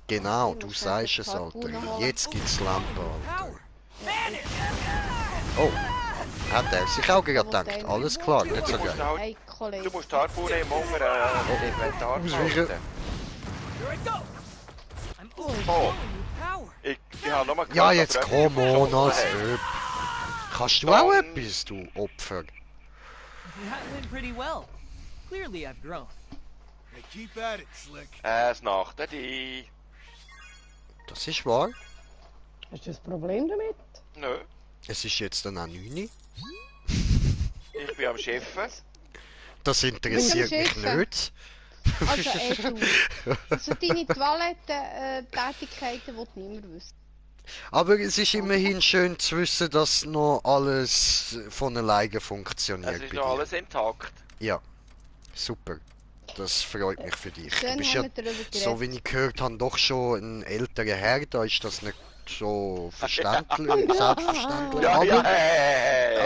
Genau, du sagst es, Alter. Jetzt gibt's Lampe, Alter. Oh, hat er sich auch gerade gedacht. Alles klar, nicht so geil. Hey, Kollege. Du musst die Harpune im unteren Inventar Ausweichen. behalten. I'm Oh, power! ich habe nochmal Ja, jetzt komm on, als Hey. Öb. Kannst du auch etwas, du Opfer? That went pretty well. Clearly I've grown. Hey, keep at it, Slick. Es nach der die. Das ist wahr. Hast du ein Problem damit? Nö, Es ist jetzt dann auch 9. ich bin am Schiffen. Das interessiert mich Schiffen. nicht. Also, du. Also, deine Toiletten-Tätigkeiten will niemand wissen. Aber es ist immerhin schön zu wissen, dass noch alles von alleine funktioniert Es ist bei noch dir. alles intakt. Ja, super. Das freut mich für dich. Du Schön bist haben ja, wir darüber geredet. so wie ich gehört habe, doch schon ein älterer Herr, da ist das nicht so verständlich, selbstverständlich.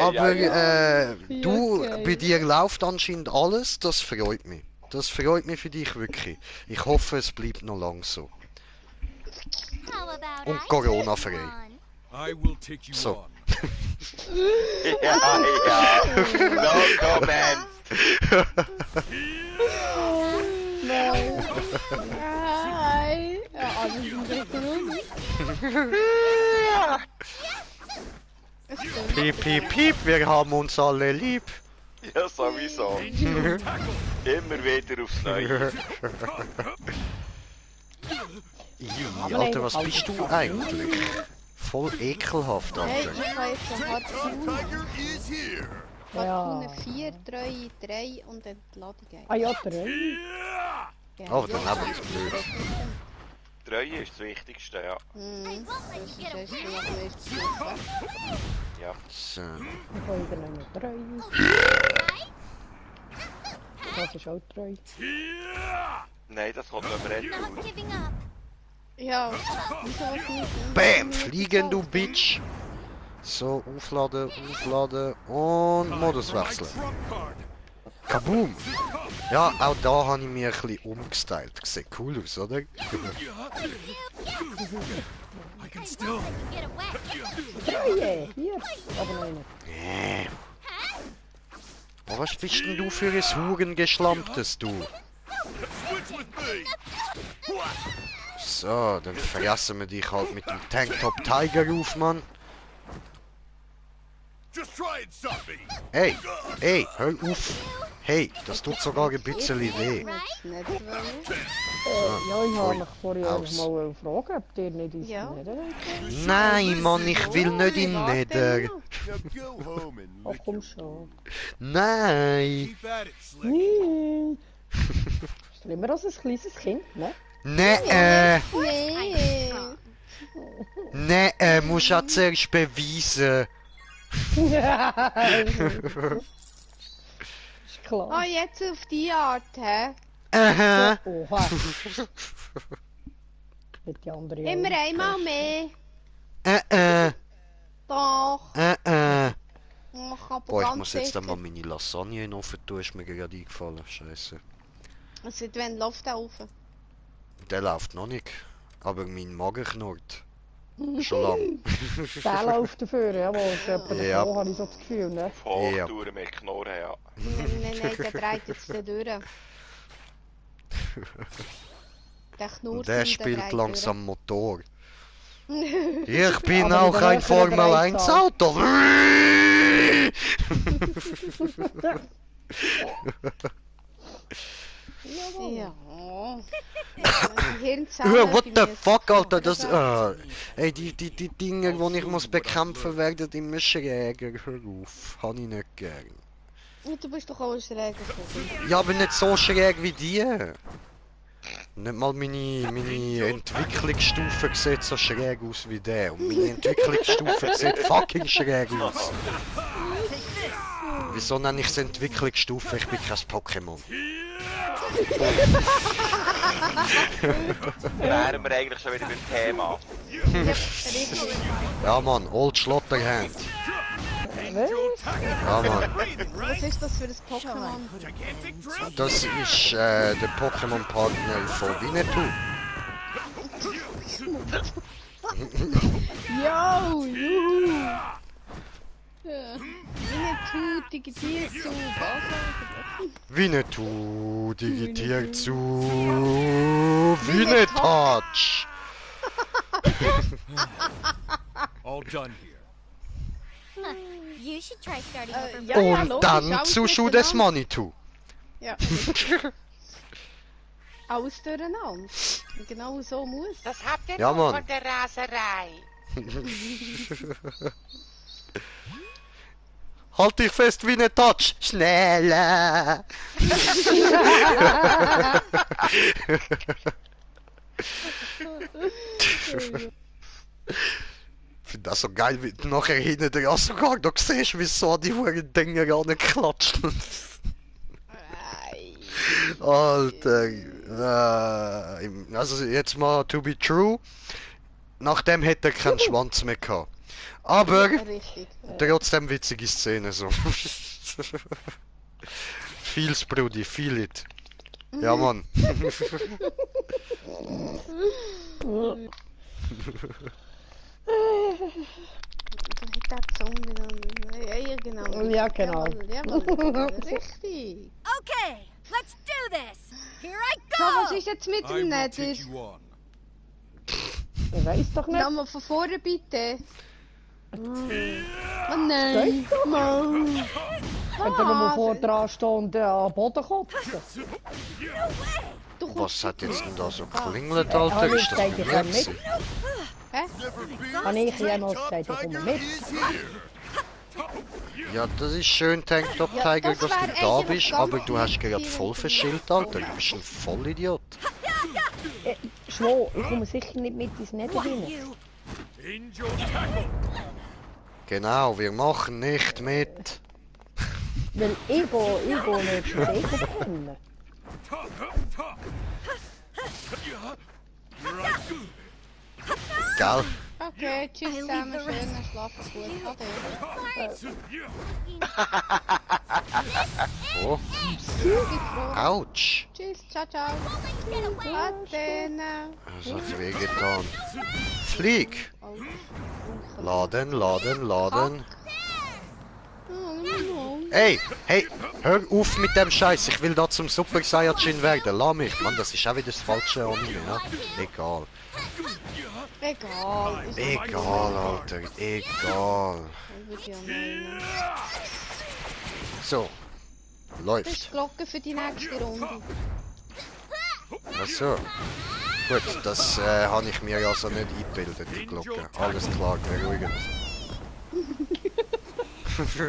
Aber du, okay. bei dir läuft anscheinend alles, das freut mich. Das freut mich für dich wirklich. Ich hoffe, es bleibt noch lang so. Und Corona-frei. I will take you So. on. Ja. No comment. Nein. Nein! Ja, also sind wir Corona. Es stimmt. Piep, piep, piep, wir haben uns alle lieb. Ja, sowieso. Immer wieder aufs Neue. Ih, Alter, was bist du eigentlich? Voll ekelhaft, Hey, Alter. ich habe jetzt so hart Tiger is here. Hartune Ja. 4, Treue 3 und Entladung 1. Ah ja, 3. Ja. Oh, dann haben wir es blöd. Treue ist das Wichtigste, ja. Mhm. Das ist das erste nach dem ersten Stufe. Ja. So. Ich habe wieder eine 3. Das ist auch 3. Nein, das kommt beim Red Bull. Ja, wieso was nicht? Bam! Fliegen, du Bitch! So, aufladen, aufladen und Modus wechseln. Trump card. Kaboom! Ja, auch da habe ich mich ein bisschen umgestylt. Sieht cool aus, oder? I can still. 3! Hier! Aber noch eine. Oh, was bist denn du für ein Hurengeschlamptes, du? Switch with me. So, dann fressen wir dich halt mit dem Tanktop Tiger auf, Mann. Just try and stop me. Hey, hey, hör auf. Hey, das tut sogar ein bisschen weh. Nicht wollen. Ja, ich habe Ui, mich vorher aus. mal gefragt, ob ihr nicht ins Ja. Nether wollt. Nein, Mann, ich will nicht in Warte Nether. noch. Now go home and Ach lick komm your... schon. Nein. Keep at it, Slick. Nein! Schlimmer als ein kleines Kind, ne? Nee, Nee! nee, musst du auch zuerst beweisen. Ist klar. Oh, jetzt auf die Art, hä? Aha. Oha. Mit die anderen Immer auch. einmal mehr. Äh. Doch. Oh, aber Boah, ich ganz muss jetzt sicher. einmal meine Lasagne in offen tun, ist mir gerade eingefallen. Scheiße. Seit wann läuft der auf? Der läuft noch nicht. Aber mein Magen knurrt. Schon lang. Der läuft dafür, ja, aber es ist Ja. ja. habe ich so das Gefühl, ne? Ja. Hochtouren mit Knurren, ja. Nein, der dreht jetzt da durch. Der knurrt Und der und spielt dreht langsam Motor. durch. Ich bin Aber auch in der ein Nähe von der Formel 1 Dreizahl. Auto. Ja. Die Hirnzellen What bei the mir fuck, sind Alter, das... so. ey, die Dinge, die ich muss bekämpfen, werden immer schräger. Hör auf, habe ich nicht gern. Du bist doch auch ein schräger Vogel. Ja, aber nicht so schräg wie die. Nicht mal meine Entwicklungsstufe sieht so schräg aus wie der. Und meine Entwicklungsstufe sieht fucking schräg aus. Wieso nenne ich es Entwicklungsstufe? Ich bin kein Pokémon. Wären wir eigentlich schon wieder beim Thema. Richtig. Ja, Mann, Old Schlotterhand. Ja, Mann. Was ist das für ein Pokémon? Das ist der Pokémon-Partner von Winnetou. Yo, juhu! Winnetou digitiert zu Basel. Winnetou digitiert zu Winnetouch. All done here. You should try starting over. Ja, ja, Und logisch, dann alles zu Schuh durcheinander. des Manitou. Ja. Alles durcheinander. Genau so muss. Das habt ihr Ja, noch Mann. von der Raserei. Halt dich fest wie eine Touch. Schneller. finde das so geil, wie du nachher hinten dran sogar da siehst, wie so die huren Dinger ranklatschen. Alter. Also jetzt mal to be true. Nachdem hätte er keinen Schwanz mehr gehabt. Aber Richtig. trotzdem witzige Szene so. Feels Brudi, feel it. Ja Mann. Der Song genommen. Ja, genau. Ja, genau. Jawohl, richtig. Okay, let's do this. Here I So, was go. ist jetzt mit I dem will Nether? take you on. Ich weiß doch nicht. Nochmal von vorne bitte. Oh nein. Mann. Wenn du mal vor dran stehst und an den Boden kommst. Du kommst Was hat jetzt denn da so geklingelt, Habe Alter? ich Ist das gesagt, ich bei mir komme mit? gewesen? Habe ich jemals gesagt, ich komme mit? Ja, das ist schön, Tanktop Ja, Tiger, das dass wär du da eigentlich bist, ganz aber du hast gerade easy, voll wenn du verschillt, Alter. Du bist ein Vollidiot. Schwo, ich komme sicher nicht mit ins Nether rein. In your tackle. Genau, wir machen nicht mit. Weil ich gehe nicht mit brennen. Gell? Okay, tschüss zusammen, schönen Schlafen gut. Ade. Oh, Bin froh. ouch. Tschüss, ciao, ciao. Ade. Das hat wehgetan. Flieg! Laden, laden, laden. Hey, hey, hör auf mit dem Scheiß. Ich will da zum Super Saiyajin werden. Lass mich, Mann, das ist auch wieder das falsche Anime, ne? Egal. Egal. Ist Egal, Alter, egal. Würde ich auch meinen. So, Das ist läuft. die Glocke für die nächste Runde. Ach so. Gut, das habe ich mir also nicht eingebildet, die Glocke. Alles klar, beruhigend.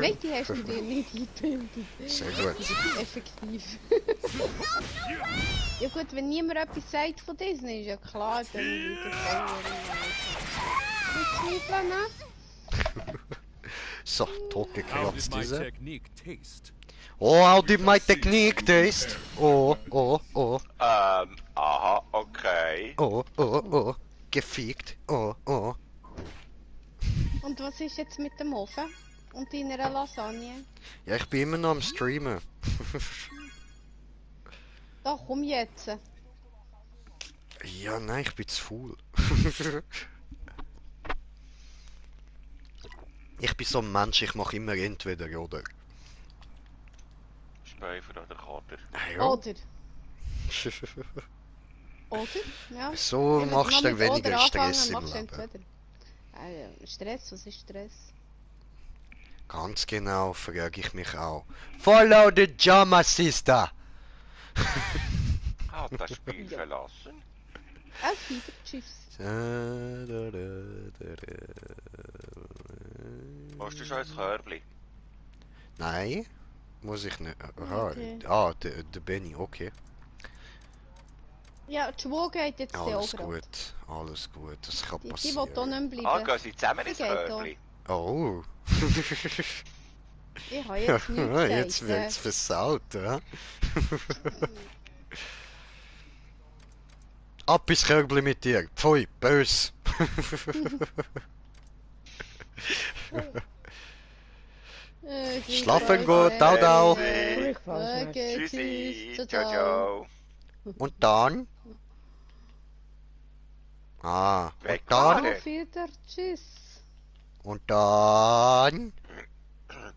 Nein, die hast du dir nicht eingebildet. Sehr gut. Effektiv. Ja gut, wenn niemand etwas sagt von Disney, ist ja klar, dann wird es auch nicht zweifeln, ne? So, tot How gekratzt did my diese. technique taste? Oh, how did my technique taste? Oh, oh, oh, Aha, okay. oh, oh, oh. Gefiegt. Oh, oh. Und was ist jetzt mit dem Ofen? Und deiner Lasagne? Ja, ich bin immer noch am Streamen. Da, komm jetzt. Ja, nein, ich bin zu faul. Ich bin so ein Mensch, ich mache immer entweder oder. Späfer oder Kater. Ja. Oder? Oder? Ja. So Ja, wenn machst noch du mit weniger oder anfangen, Stress im machst du Leben. entweder. Stress, was ist Stress? Ganz genau, frage ich mich auch. Follow the Jama Sister! Hat das Spiel verlassen? Auf wieder, tschüss. Hast du schon ein Körbli? Nein, muss ich nicht. Aha, Okay. der Benny, okay. Ja, die Schwur geht jetzt auch Alles gerade. gut, alles gut, das kann Die will hier passieren. nicht Ah, bleiben. gehen sie zusammen Die ins geht Körbli? Oh. Ich habe jetzt nichts gesagt. Jetzt wird's versaut, ja? Ab ins Körbli mit dir, pfui, bös. Schlafen gut, dau dau. Ich weiß nicht. Okay, Tschüssi, tschüss, ciao, ciao. Und dann? Ah, und Wegfahren. dann? Auf wieder, tschüss. Und dann?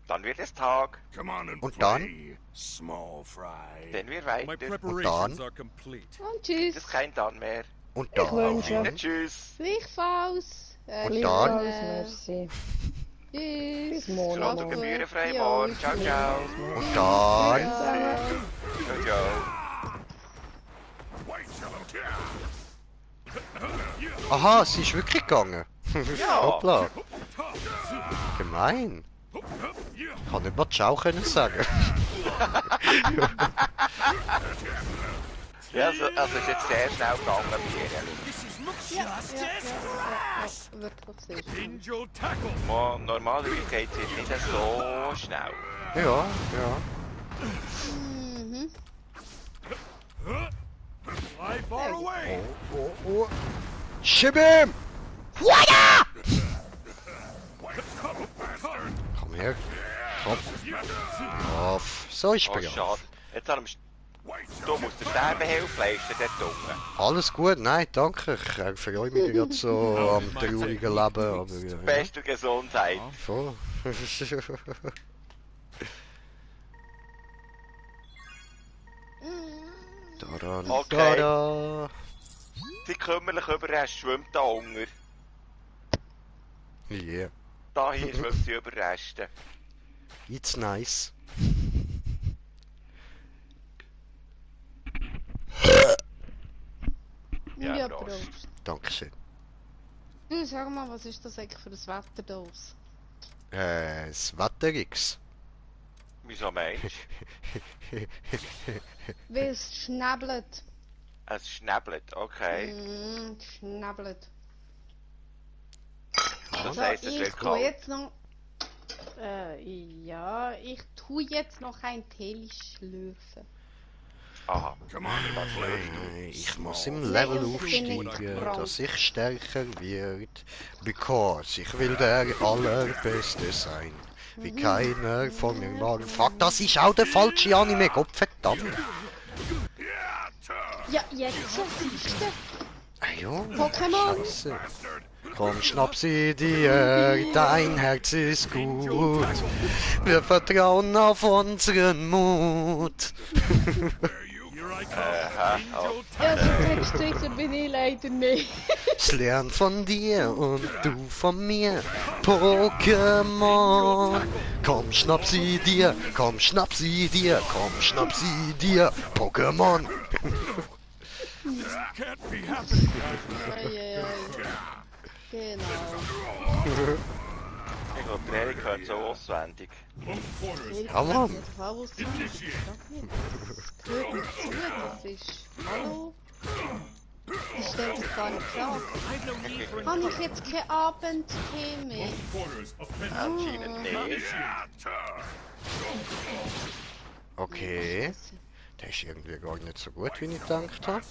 Dann wird es Tag. Come on and Und dann? play, small fry. Dann wir My weiter. preparations are complete. Und Das tschüss. ist kein Dann mehr. Und Ich dann? wünsche. Tschüss. Gleichfalls. Und dann? Merci. Tschüss. Bis morgen. Schlaf gut. gebührenfrei Ja, morgen. Ciao, ciao. Und dann? Ciao, ciao. Wait till I'm Aha, sie ist wirklich gegangen. Ja. Hoppla. Gemein. Kann nicht mal Ciao können sagen. Ja, also ist jetzt sehr schnell gegangen bei ihr. This is Wirklich sehr schnell. Angel tackle. Mo, normalerweise geht es nicht so schnell. Ja, ja. Mhm. Fly far away. Oh, oh. Schieb ihm! Feuer! Komm her. Komm. Auf. So ist Oh, brav. schade. Jetzt haben wir... Du musst dir Sterbehelf leisten, dort unten. Alles gut, nein, danke. Ich freue mich gerade so am traurigen Leben. Aber, ja. Beste Gesundheit. Voll. Tada, Okay. tada. Die kümmerlich Überrest schwimmt da unten. Yeah, Da hier schwimmt sie Überreste. it's nice. Ja, Ja, Prost. Prost. Dankeschön. Du, sag mal, was ist das eigentlich für ein Wetter da aus? Das Wetter X. Wieso meinst du? Weil es schnäbelt. Es schnäbelt, okay. Schnäbelt. Das So, heisst, es ich wird tue kalt. jetzt noch... ja, ich tue jetzt noch ein Tee schlürfen. Aha. Come on, Ich muss im Nein, Level ich bin nicht aufsteigen, krank. dass ich stärker wird. Because ich will der Allerbeste sein. Wie keiner von mir mag. Fuck, das ist auch der falsche Anime, Gott verdammt. Ja, jetzt so siehst du. Ah ja, Pokémon. Scheiße. Komm, schnapp sie dir, dein Herz ist gut. Wir vertrauen auf unseren Mut. Here I come. Angel Ja, tackle. so Textsicher bin ich leider nicht. Ich lern von dir und du von mir. Pokémon. Komm, schnapp sie dir, komm, schnapp sie dir, komm, schnapp sie dir. Pokémon. Can't be happening. Eieiei. Genau. Ich glaube, der Erik hört so auswendig. Ja, Mann. Jetzt Fall aus dem Sag nicht. Das gehört mir zu, das ist... Hallo? Ich stelle dich gar nicht Frage. Habe ich jetzt keinen Abendtee mehr? Anscheinend nicht. Okay. Der ist irgendwie gar nicht so gut, wie ich gedacht habe.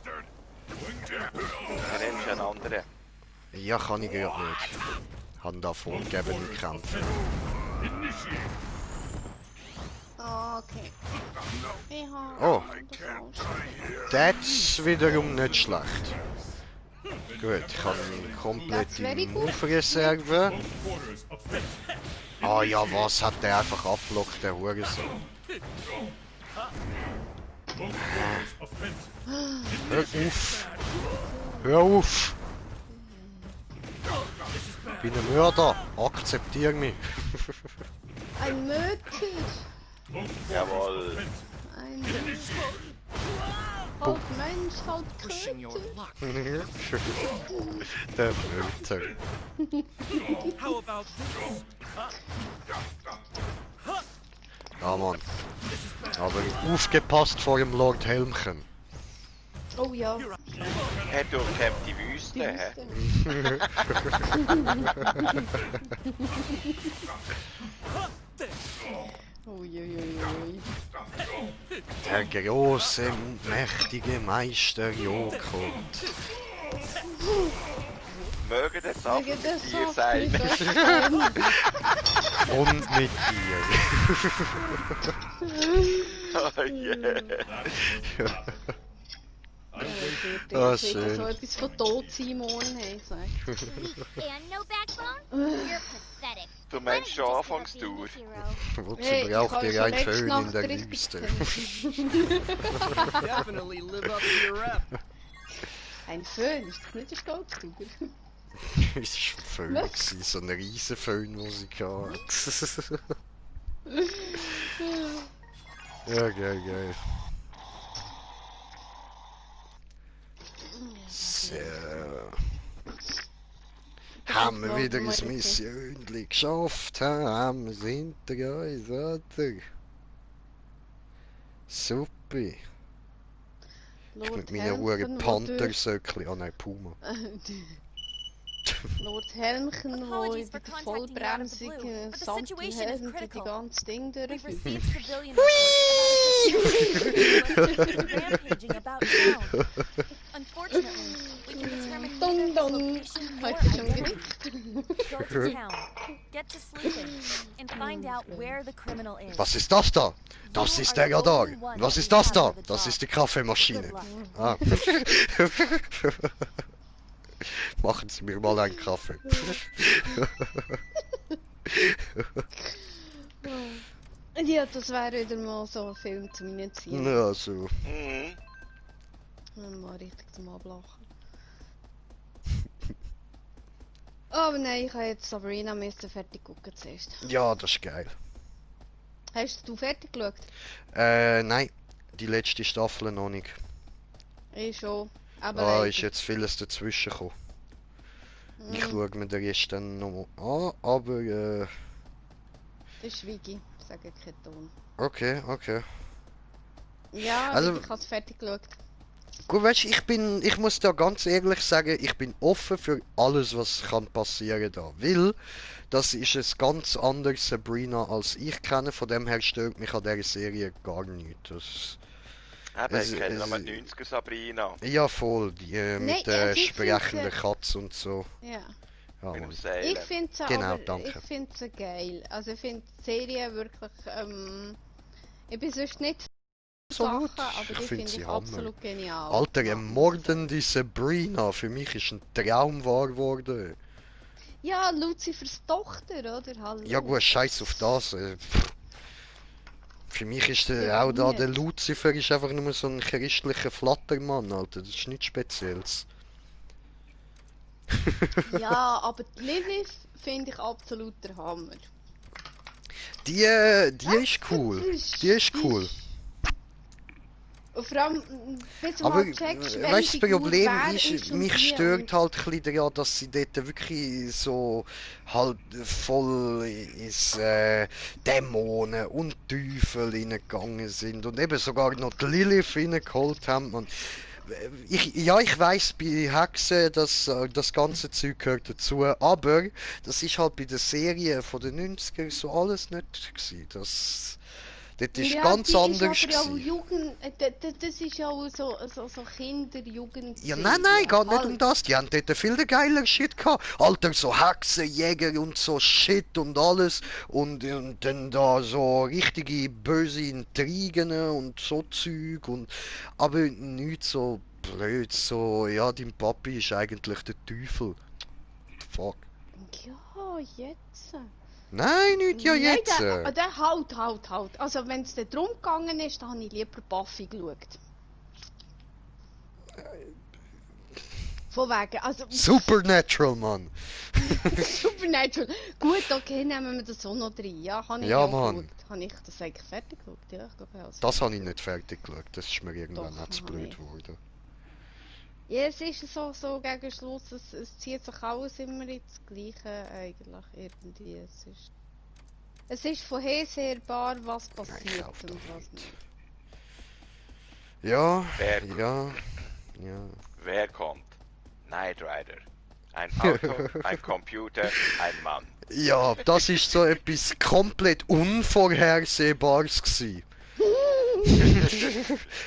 Dann nimmst du einen anderen. Ja, kann ich gerade nicht. Haben da vorgegebene Kämpfe. Okay. Ich habe... Oh. Das wiederum nicht schlecht. Gut, ich habe komplett die Move-Reserve. Ah ja, was hat der einfach abblockt, der Hurensohn? Hör auf! Hör auf! Ich bin ein Mörder! Akzeptier mich! Ein Möter! Jawohl. Ein... Halt Mensch, halt Pushing your Köter! luck. Der Mörder. How about this? Ja, Mann. Aber aufgepasst vor dem Lord Helmchen. Oh ja. Er durchkämpft die Wüste, hä? Uiuiui. Der große und mächtige Meister Jo kommt. Möge der Saft Wegen der mit dir sein. Und mit dir. Oh yeah. Ah, Ich hätte schön. so etwas von tot Simon, hey, sag. Weak and no backbone? You're pathetic. Du Why meinst don't schon you just give up Anfangstour? being a hero? Wozu Hey, braucht ich ihr habe ein schon Föhn letzte in der Nacht Wüste? Definitely live up to your rep. Ein Föhn, ist das nicht ein Staubsauger? Es war ein Föhn, gewesen, so ein riesen Föhn, den sie hatte. Ja, geil, geil. So. Haben wir wieder ein Mission geschafft, haben wir es hinter uns, oder? Super. Mit meinen Uhren Panther-Söckli. Oh nein, Puma. Lord Helmchen, wo in Apologies for der contacting you out of the Vollbremsung blue, but the samt situation is Helm die critical. ganze Ding We've durchfliegt. received civilian reports rampaging about town. Unfortunately, we can determine neither his location nor Hat sie schon identity. gerickt? Go to town, get to sleeping, and find out where the criminal is. Was ist das da? Das ist der Radar. Was ist das da? Das ist die Kaffeemaschine. Ah. Machen Sie mir mal einen Kaffee. Ja, das wäre wieder mal so ein Film zu meinen Zielen. Ja, so. Mhm. Mal richtig zum Ablachen. Aber nein, ich habe jetzt Sabrina müssen fertig gucken zuerst. Ja, das ist geil. Hast du fertig geschaut? Nein. Die letzte Staffel noch nicht. Ich schon. Aber Ah, leider. ist jetzt vieles dazwischen gekommen. Ich Mm, schaue mir den Rest dann noch mal an, aber Das ist Wiki, sage keinen Ton. okay, okay. Ja, Also- ich habe es fertig geschaut. Gut, weißt du, ich muss da ganz ehrlich sagen, ich bin offen für alles, was kann passieren da. Weil, das ist ein ganz anderes Sabrina, als ich kenne, von dem her stört mich an dieser Serie gar nicht. Das, Eben, Es- ich kenne es- noch die 90er Sabrina. ja, voll, die Nein, mit der also ich sprechenden finde- Katze und so. Ja. Ja, Mit dem Mann. Seil. Ich finde es Genau, aber danke. ich find's geil. Also ich finde die Serie wirklich, ich bin sonst nicht für Absolut. Sachen, aber Ich die find finde sie ich Hammer. absolut genial. Alter, eine Ja. mordende Sabrina, für mich ist ein Traum wahr geworden. Ja, Lucifers Tochter, oder? Hallo. Ja gut, scheiß auf das. Für mich ist Ja, auch da nicht. der Lucifer ist einfach nur so ein christlicher Flattermann, Alter. Das ist nichts Spezielles. Ja, aber die Lilith finde ich absolut der Hammer. Die ist cool. Die ist cool. Und vor allem, bis du Aber mal checkst, weißt du, das Problem wer ist, und mich wie stört und- halt ein bisschen daran, dass sie dort wirklich so halt voll ins Dämonen und Teufel reingegangen sind und eben sogar noch die Lilith reingeholt haben. Und ich weiss, bei Hexen, das ganze Zeug gehört dazu, aber das ist halt bei der Serie von den 90ern so alles nicht gewesen. Dort ist Ja, ganz die anders ist aber ja auch gewesen. das ist ja auch so Kinder, Jugend. Ja, nein, geht nicht um das. Die haben dort viel geiler Shit gehabt. Alter, so Hexenjäger und so Shit und alles. Und dann da so richtige böse Intrigen und so Zeug. Aber nicht so blöd. So, ja, dein Papi ist eigentlich der Teufel. Fuck. Ja, jetzt. Nein, nicht ja Nein, jetzt. der halt. Also wenn es darum gegangen ist, dann habe ich lieber Buffy geschaut. Von wegen, also Supernatural, Mann. Supernatural. Gut, okay, nehmen wir das auch noch rein. Ja, habe ich Ja, auch Mann. geschaut. Habe ich das eigentlich fertig geschaut? Ja, ich glaube, ja. Das habe ich nicht fertig geschaut. Das ist mir irgendwann Doch, nicht zu habe blöd ich. geworden. Ja, es ist so gegen Schluss, es zieht sich alles immer ins Gleiche eigentlich irgendwie. Es ist vorhersehbar, was passiert glaub und doch was nicht. Ja, Wer, ja. wer kommt? Knight Rider. Ein Auto, ein Computer, ein Mann. Ja, das ist so etwas komplett Unvorhersehbares gsi.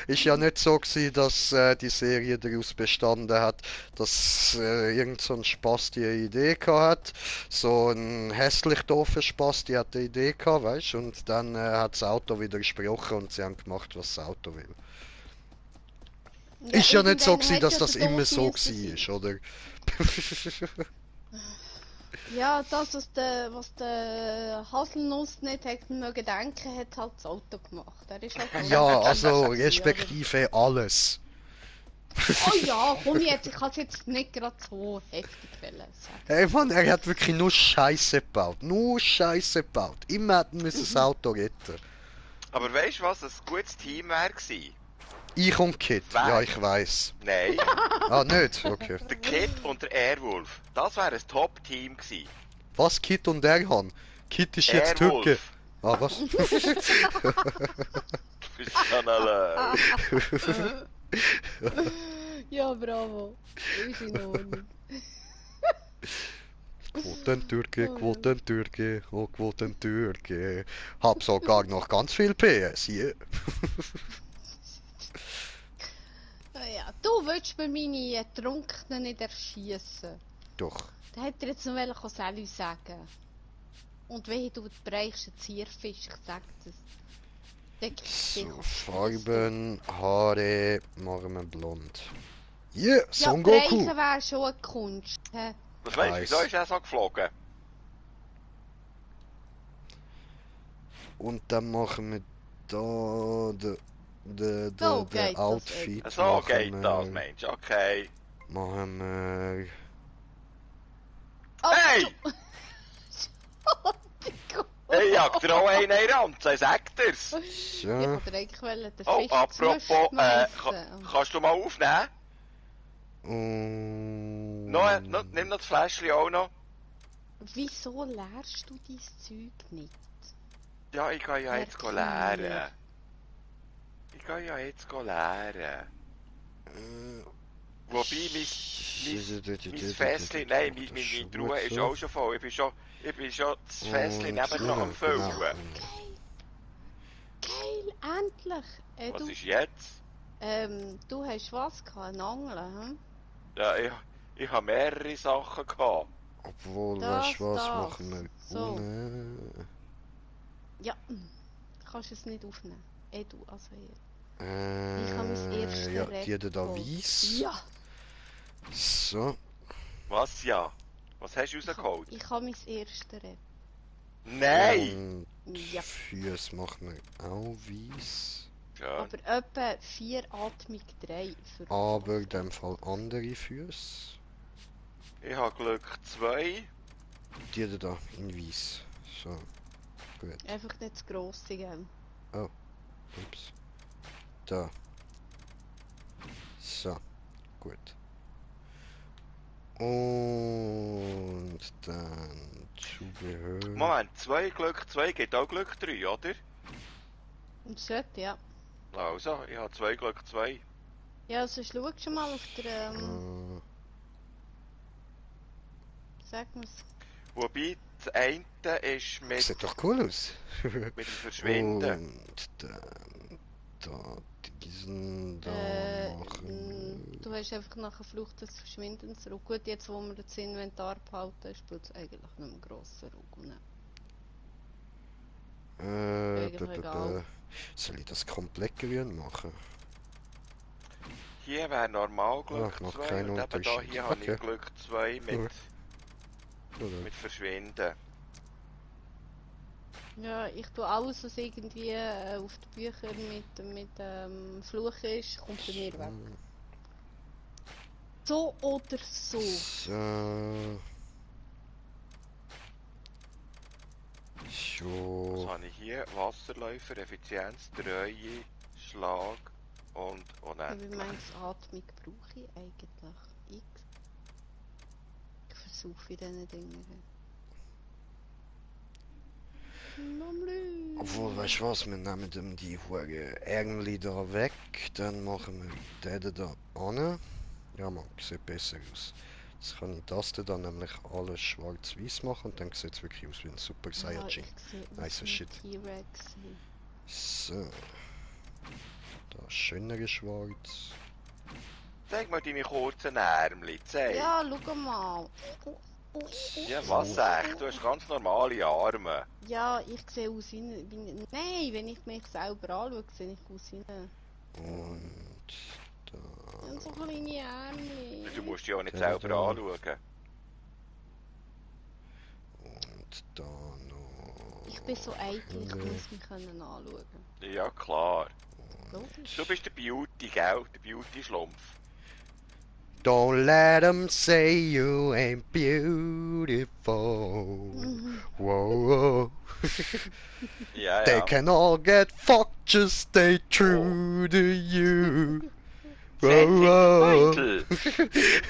Ist ja nicht so gsi, dass die Serie daraus bestanden hat, dass irgend so ein Spasti eine Idee gehabt hat. So ein hässlich doofer Spasti hat eine Idee gehabt, weißt, und dann hat das Auto widersprochen und sie haben gemacht, was das Auto will. Ist ja nicht so irgendwann gsi, hat dass ja das der immer Tod so müssen gsi sein. ist, oder? Ja, das, was der Haselnuss nicht hätte mögen denken, hat halt das Auto gemacht. Er ist halt Ja, auch also gewesen, respektive alles. oder? Oh ja, komm jetzt, ich kann es jetzt nicht gerade so heftig sagen. Hey Mann, er hat wirklich nur Scheiße gebaut. Nur Scheiße gebaut. Immer hätten müssen das Auto retten. Aber weißt du, was ein gutes Team wäre gewesen? Ich und Kit. Wer? Ja, ich weiß. Nein, Ah, nicht? Okay. der Kid und der Airwolf. Das wäre ein Top-Team gewesen. Was, Kit und Erhan? Kit ist jetzt Türke. Airwolf. Ah, was? Du bist schon allein. Ja, bravo. Ist in Ordnung. Quotentürke, Quotentürke, oh Quotentürke. Hab sogar noch ganz viel PS hier. Ja, du willst mir meine Ertrunkenen nicht erschießen. Doch. Da hätte er jetzt noch Salut sagen. Und wenn du bereichst einen Zierfisch, ich sag das. So, Farben, Haare, machen wir blond. Yeah, Ja, Son Goku! Bereichen wäre schon eine Kunst. Hä? Was weißt du, wieso ist er so geflogen? Und dann machen wir da So de geht das Outfit. So machen geht wir- das, Mensch, okay. Machen wir... Oh, Hey! Ich jag dir auch einen in den Ranzen, sagt er's. Ich So. wollte eigentlich den Oh, Fisch apropos, zwischenschmeissen. kannst du mal aufnehmen? Und... Nimm noch das Fläschchen auch noch. Wieso lehrst du dein Zeug nicht? Ja, ich gehe ja jetzt Erklär. lernen. Ich gehe ja jetzt lernen. Wobei, mein Fässchen, nein, meine Truhe ist auch schon voll. Ich bin schon das Fässchen nebenan am Füllen. Geil, endlich! Was Du, ist jetzt? du hast was gehabt? Eine Angel, hm? Ja, ich habe mehrere Sachen gehabt. Obwohl, Das, weißt du was, das. machen wir So. ohne... Ja, kannst es nicht aufnehmen. Du, also hier. Ich habe mein erstes ja, Red die da Bull. weiss. Ja, So. Was ja? Was hast du rausgeholt? ich habe mein erstes Red. Nein! Und Ja. Füße machen wir auch weiss. Schön. Aber etwa 4 Atmung 3 für Aber in dem Fall andere Füße. Ich habe Glück 2. Die da in weiss. So. Gut. Einfach nicht zu gross gell? Ups. Da. So. Gut. Und dann Zubehör. Moment, 2 Glück 2 geht auch Glück 3, oder? Und sollte, ja. Also, ich habe 2 Glück 2. Ja, also schau schon mal auf der, sag mir's. Wobei, das eine ist mit, Sieht doch cool aus. mit dem Verschwinden. Und dann da diesen da machen. Du hast einfach nach der Flucht des Verschwindens zurück. Gut, jetzt wo wir das Inventar behalten, spielt es eigentlich nicht mehr einen grossen Ruck. Eigentlich egal. Soll ich das komplett grün machen? Hier wäre normal Glück Ach, noch 2 kein und eben da Unterschied. hier habe Okay. ich Glück 2 Oder? mit Verschwinden. Ja, ich tue alles, was irgendwie auf den Büchern mit Fluch ist, kommt bei mir weg. So oder so. So. Was So. habe ich hier? Wasserläufer, Effizienz, Treue, Schlag und Wie unendlich. meinst Atmung brauche ich eigentlich? Ich versuche in diesen Dingen. Obwohl, weißt du was, wir nehmen dem die Hure Ärmel da weg, dann machen wir den da an. Ja man, sieht besser aus. Jetzt kann ich das dann nämlich alles schwarz-weiß machen und dann sieht es wirklich aus wie ein Super Saiyajin. Nice shit. T-Rex. So. Da schönere Schwarz. Zeig mal deine kurzen Ärmel, zeig. Ja, schau mal. Ja, was echt? Du hast ganz normale Arme. Ja, ich sehe aus wie nein, wenn ich mich selber anschaue, sehe ich aus wie eine... Und da. So kleine Ärmel. Du musst dich auch nicht Ja, selber da. anschauen. Und da noch. Ich bin so eitel, ich muss mich können anschauen. Ja, klar. Logisch. Du bist der Beauty, gell? Der Beauty-Schlumpf. Don't let them say you ain't beautiful. Whoa. Ja, They ja. can all get fucked, just stay true to you. Sättigelbeutel!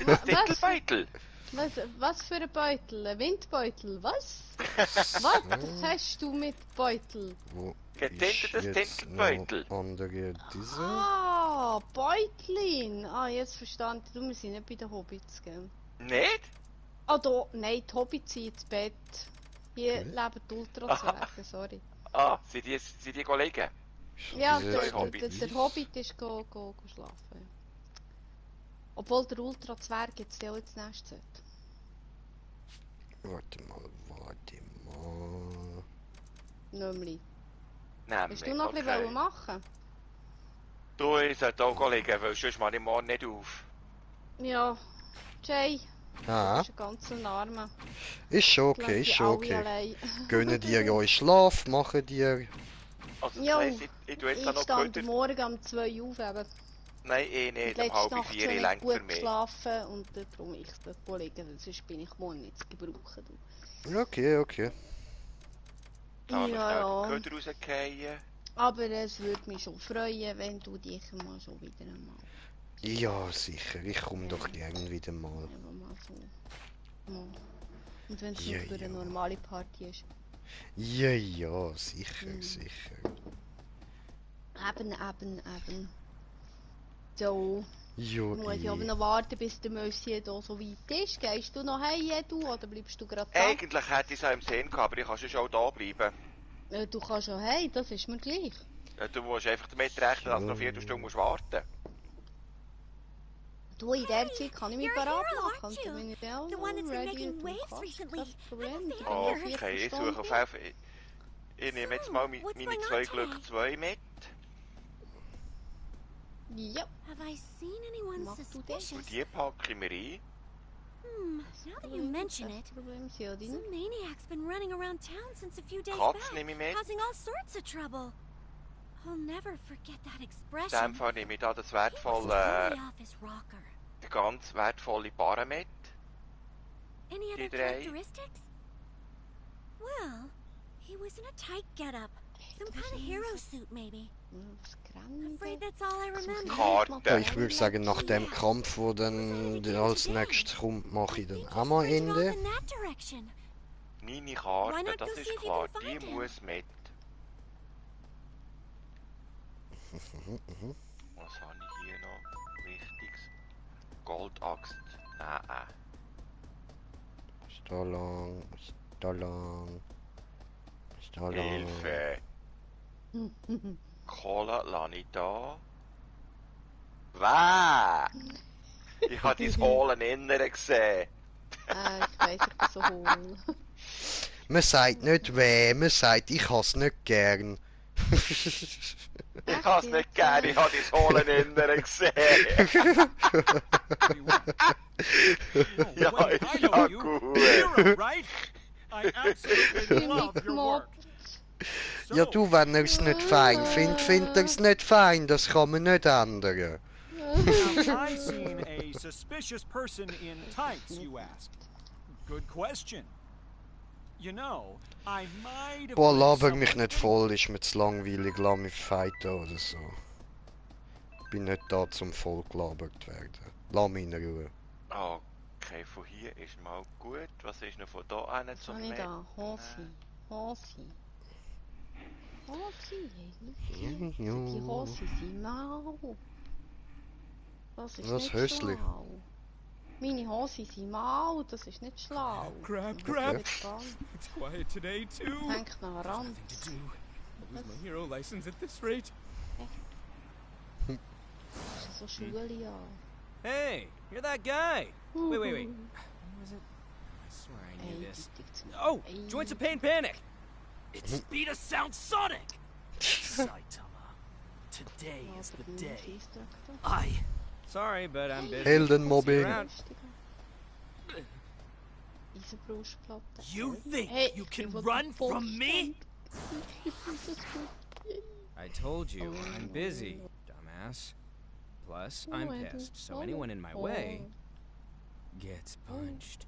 Was? Sättigelbeutel! Was für ein Beutel? Ein Windbeutel? Was? Was hast du mit Beutel? Wo Getintetes ist jetzt Tintenbeutel. noch andere diese? Ah, Beutlin. Ah, jetzt verstanden. Du, wir sind nicht bei den Hobbits, gell? Nicht? Ah, da. Nein, die Hobbits sind ins Bett. Hier leben die Ultrazwerge, sorry. Ah, sind die Kollegen? Ja, Diese der Hobbits. Hobbit ist go schlafen. Obwohl der Ultrazwerg jetzt ja auch ins Nest sollte. Warte mal. Nämlich. Nein, Willst du noch ein bisschen machen? Du, ich sollte auch Kollegen, weil sonst mache ich morgen nicht auf. Ja, Jay, du Ah, bist ein ganzer Arme. ist schon Lass okay, die ist schon alle okay. allein. Gönnen dir euch Schlaf, machen dir. Also das Jo, heisst, ich tue jetzt Ich auch noch stand heute... morgen um 2 Uhr auf eben. Nein, eh nicht, um Letzte halb Nacht 4 schon nicht längt für gut mich. geschlafen und darum ich den Kollegen, sonst bin ich morgen nicht zu gebrauchen. Du. Okay. Da habe ich Ja, schnell ja. den Köder rausgefallen. Aber es würde mich schon freuen, wenn du dich mal so wieder einmal... Ja, sicher, ich komme doch gern wieder mal. Mal so. Ja. Und wenn es Ja, nur für ja. eine normale Party ist. Ja, sicher. Eben. So, Jo, muss ich aber noch warten, bis der Mössi hier so weit ist. Gehst du noch heim, du, oder bleibst du gerade da? Eigentlich hätte ich es auch im Sinn gehabt, aber ich kann schon auch da bleiben. Du kannst schon heim, das ist mir gleich. Du musst einfach damit rechnen, dass du noch 4 Stunden musst warten. Du, in der Zeit kann ich mich You're parat a hero, machen. aren't Und dann you? bin ich dann The one that's been ready making und waves kannst recently. kein Problem. I'm a Dann fan. bin ich Okay, ich 40 suche auf Stunden. jeden Fall... Ich nehme jetzt mal meine what's going 2 on Glück today? 2 mit. Ja, Have I seen anyone Mach du das? Und suspicious? die packe ich mir ein. Now that you mention it, Problem, Theodin. some maniac's been running around town since a few days Katz back, nehme ich mit. causing all sorts of trouble. I'll never forget that In expression. dem Fall nehme ich da das He was wertvolle... totally off his rocker. Die ganz wertvolle Barre mit. Any other Die drei. characteristics? Well, he was in a tight getup. Some kind of hero suit, maybe. Was Granny Afraid that's all I remember. Karte. Ja, ich würde sagen, nach dem Kampf, wo dann als nächstes kommt, mache ich dann auch mal Ende. In that direction. Meine Why Karte, not das go see ist if you klar, can die find him? muss mit. Was habe ich hier noch? Wichtiges. Goldaxt. Nein. Ist da lang. Hilfe. Cola lasse ich da. Weh! Ich habe dein hohlen Innere gesehen. Ich weiss, ich bin so hohl. Man sagt nicht weh, man sagt, ich has nicht gern. Ich habe es nicht gern, ich habe dein hohlen Innere gesehen. Ja, Wait, I ist know ja you. gut. Hero, right? I absolutely love your work. Ja, du, wenn er's nicht fein findet er's nicht fein, das kann man nicht ändern. Have I seen a suspicious person in tights, you asked? Good question. You know, I might have Boah, read laber mich somewhere- nicht voll, ist mir zu langweilig, lass mich fighten oder so. Bin nicht da zum voll gelabert werden. Lass mich in Ruhe. Okay, von hier ist mal gut. Was ist noch von da hin Was zum habe ich da? Mitnehmen? Hosi. Ja, Die ja. Hosi sind mau. Das ist Was, nicht Hösli? schlau. Meine Hosi sind mau, das ist nicht schlau. Grab, Das grab. ist gar nicht. It's quiet today, too. Hängt nach Rand. Nothing to do. I'll lose my hero license at this rate. Das ist so Schule an. Hey, you're that guy. Wait. When was it? I swear I knew this. Eindeutig zum Oh, joints of pain panic. It's Speed of Sound Sonic! Saitama, today is the day. I Sorry, but I'm busy. Heldenmobbing. See you around. Eisenbrustplatte. You think Hey, you can ich will run den from me? I told you, I'm busy, dumbass. Plus, I'm pissed, so anyone in my way gets punched.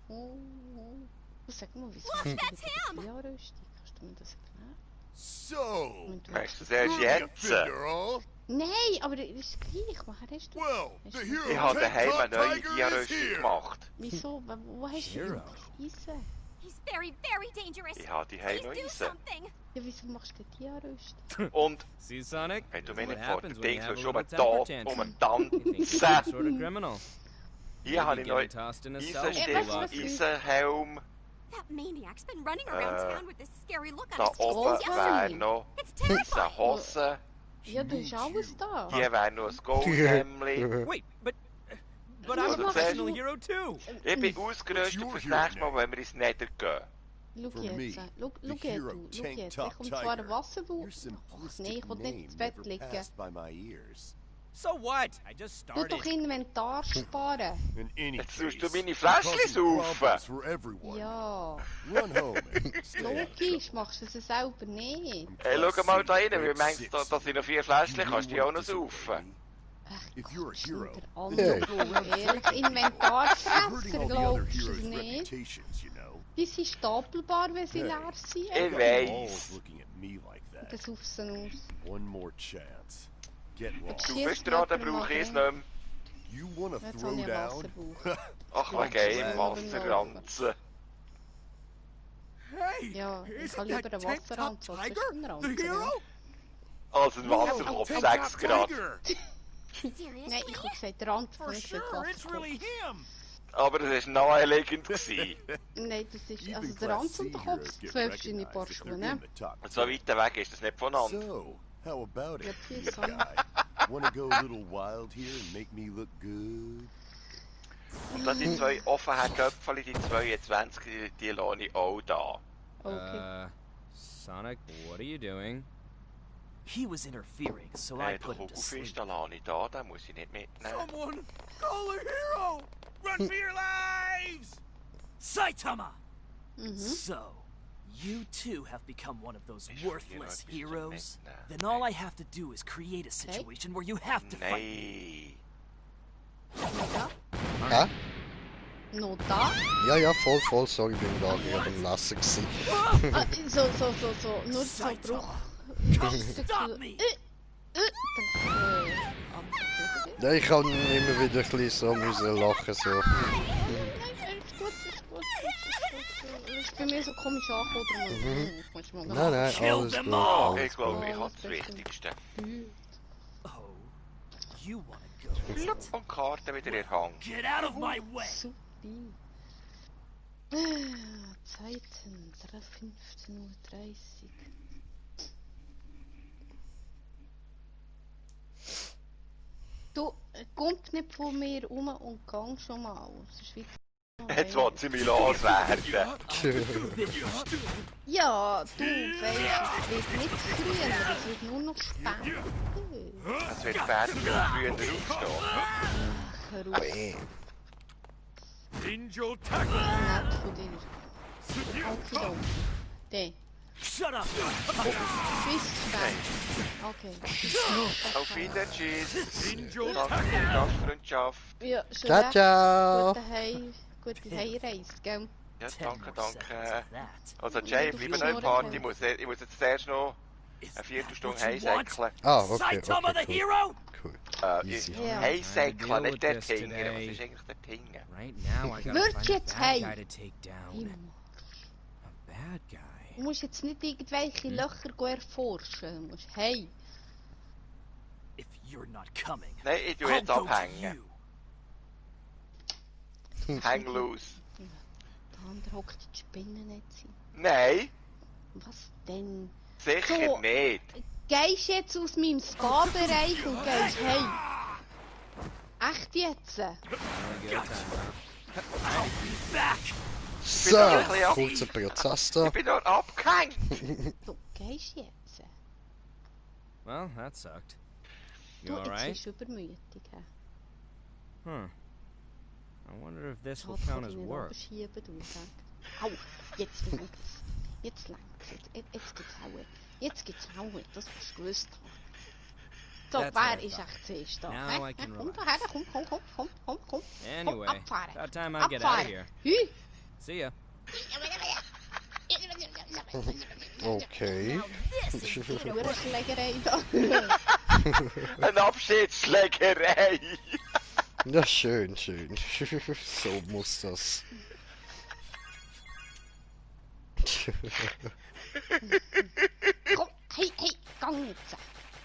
Sag mal, wieso Look, that's him! Rüstung? Kannst du mir das erklären? So, Und du- Merkst du das erst you're the jetzt? offender, huh? Nein, aber das ist gleich. Woher hast du das? Well, the hero Ich habe Tank daheim Top eine neue Tiger is Dia-Rüstung here. gemacht. Wieso? Wo hast du Hero. das Eisen? He's very, very dangerous. Ich habe daheim Please noch do Eisen. something. Ja, wieso machst du die Rüstung? Und, See, Sonic? wenn du That's mir what nicht vor happens den when you Ding have a so schon little da temper um tantrum. den You think you're some Tanzen. sort of criminal. Hier habe ich noch Maybe getting tossed in a cell Eisenstift, with was lots. ist- Eisenhelm. That maniac's been running around Äh, town with this scary look on Da his face oben since wäre yesterday. noch It's terrifying. Eisenhosen. Ja, du hast alles da. Hier wäre noch ein Goldhemdli. Wait, but I'm a Also professional zuerst- hero too. Ich bin ausgerüstet fürs nächste Mal, wenn wir ins Nether gehen. Schau For jetzt. me, Schau the jetzt. hero Schau Tank jetzt. Top Ich komme zwar ein Tiger. Wasserball. Your Ach simplistic nein, ich will nicht name ins Bett never liegen. passed by my ears. So what? I just Du started. doch Inventar sparen. In any Jetzt case, tust du meine you're Fläschchen causing saufen. problems for everyone. Ja. Run home and stay out of Logisch, trouble. machst du es selber nicht. I'm Hey, Class schau mal da C, rein, wie grade meinst 6. du, dass ich noch 4 Fläschchen You kannst du die really auch noch wanna disobey saufen? me? Ach, If you're a hero, der then andere don't go around ehrlich, You're hurting Inventarfresser, all the other glaubst du heroes' es nicht? reputations, you know. Die sind stapelbar, wenn sie Hey. leer sind. Ich Got weiss. them all looking at me like that. Das saufst du aus. One more chance. Get lost. Du Schießt bist dran, dann jemand brauche ich es mal nicht mehr. You wanna Jetzt habe throw ich einen down? Wasserbauch. Ach, wegen Ja. Wasserranzen. Hey, Ja, ich isn't habe lieber that einen Tank Top Wasserranzen als Tiger, einen the Ranzen. hero? Also ein Wasserkopf, Tank 6 Top Grad. Tiger. Seriously? Nein, ich habe gesagt Ranzen, For ich gesagt sure, it's really Wasserkopf. him. Aber das war naheliegend gewesen. Nein, das ist, Even also der Class Ranzen C und der Kopf heroes sind get 12 verschiedene recognized Paar if Schuhe, they're ne? in the top Und so 10. weit weg ist das nicht voneinander. So, how about Ja, it, die big Sonne. guy? Wanna go a little wild here and make me look good? Und dann die zwei offenen Köpfe, die 22, die lasse ich auch da. Okay. Sonic, what are you doing? He was interfering, so I Der put him to Kugel sleep. ist, den lasse ich da, den muss ich nicht mitnehmen. Someone call a hero! Run for your lives! Saitama! Mhm. So, you too have become one of those Ich worthless verliere etwas heroes? zum Mitnehmen. Then all I have to do is create a situation where you have to fight me. Nein. Noch da? Hä? Noch da? Ja, ja, voll, sorry, bin gerade am Lassen gewesen. Ah, so. Nur so Bruch. Come stop me! Ja, ich kann immer wieder ein bisschen so müssen lachen, so. Nein, ist gut. Das ist bei mir so komisch angekommen. Nein, Kill alles them gut, all. Ich alles glaube, gut. ich habe das Wichtigste. Oh, you wanna go? Flupp, und die Karte wieder in den Hang. Get out of my way! Supi. Zeiten, 15:30 Uhr. Du, kommt nicht von mir um und gang schon mal. Sonst wird Jetzt will sie mich loswerden. Ja, du weißt, es wird nicht früher, es wird nur noch später. Es wird später früher aufstehen. Ach, hör auf, Bäm. Angel tackle! nett von dir. Okay, okay. Shut up! Bis später. Okay. Auf Wiedersehen. Angel Danke für tackle! die Gastfreundschaft. Ja, schon Ciao, recht. ciao. Gute Heimreise, gell? Ja, 10 danke, more danke. seconds of that. Also Jay, Du bleib bist noch im nur Party. ein Ich muss jetzt zuerst noch Is eine that Viertelstunde what you want? heimsäckeln. Ah, okay, Saitama the okay, cool. hero? Cool. Easy. Ja. Heimsäckeln, nicht dort Deal with hingern. this Was today. ist eigentlich dort hingern? Right now, I gotta Wirf find a jetzt bad heim. guy to take down. A bad guy? Du musst jetzt nicht irgendwelche Löcher erforschen. Du musst hey. If you're not coming, Nein, ich tue I'll jetzt go to abhängen. you. Häng los. Der andere hockt in die Spinnennetze. Nein, Was denn? sicher So. nicht. Gehst jetzt aus meinem Spa-Bereich und gehst hey. Echt jetzt? Wanna get a timeout? I'll be back! So, ein bisschen ab- kurzer Prozess da. Ich bin dort abgehängt. Du gehst jetzt. Well, that sucked. Du, You jetzt alright? bist du übermütig. hä? Huh. I wonder if this will Halt count dich as nicht work. runterschieben, du Sack. Au, jetzt längt's. Jetzt längt's. Jetzt gibt's Hauen. Jetzt gibt's Hauen. Das musst du gewusst haben. So, That's what wer I ist thought. echt zuerst da? Now I hä? can Komm relax. daher, komm. Anyway, abfahren. about time I get out of Abfahren. here. Hü. See ya. Okay. Now this is hero Nur eine work. Schlägerei da. Eine Abschiedsschlägerei! Ja, schön. So muss das. Komm, hey, gang jetzt.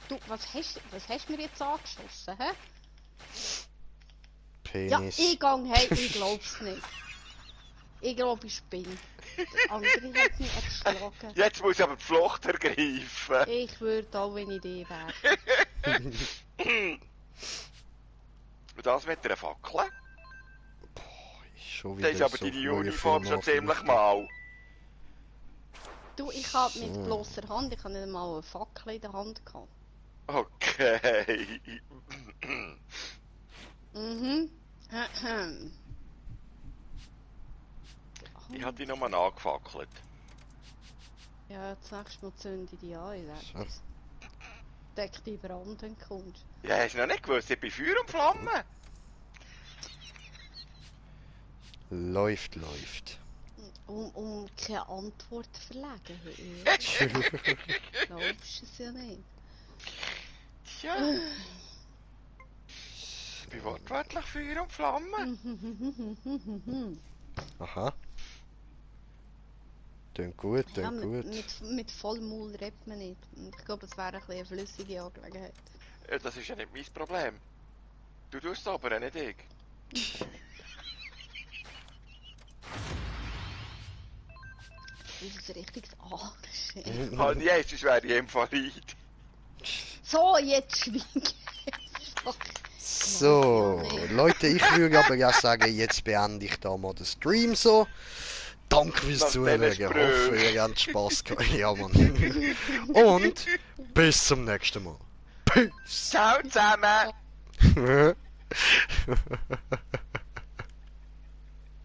Du, was hast du mir jetzt angeschossen, hä? Penis. Ja, ich gang, hey, ich glaub's nicht. Ich glaub, ich bin. Der andere hat mich erschlagen. Jetzt muss ich aber die Flucht ergreifen. Ich würde auch, wenn ich die wäre. Und das mit einer Fackel? Schon Das wieder ist aber so deine früh Uniform für schon ziemlich mal. Du, ich hab mit bloßer Hand, ich hab nicht mal eine Fackel in der Hand gehabt. Okay. Mhm. Ich hab dich nochmal angefackelt. Ja, das nächste Mal zünde ich die an, ich sag es. Deck die Brand, wenn du kommst. Ja, hast du noch nicht gewusst, ich bin Feuer und Flamme. Läuft. Um keine Antwort zu verlegen. Glaubst du es ja nicht. Tja. Ich bin wortwörtlich Feuer und Flamme. Aha. Klingt gut. Ja, mit Vollmul redet man nicht. Und ich glaube, es wäre ein bisschen eine flüssige Angelegenheit. Ja, das ist ja nicht mein Problem. Du tust es aber, nicht ich. Das ist ein richtiges Arsch. Halt jetzt, sonst wäre ich im Farid. So, jetzt schweig. So, Leute, ich würde aber ja sagen, jetzt beende ich da mal den Stream so. Danke fürs Zuhören. Ich hoffe, ihr habt Spaß gehabt. Ja, Mann. Und bis zum nächsten Mal. Peace. Ciao zusammen.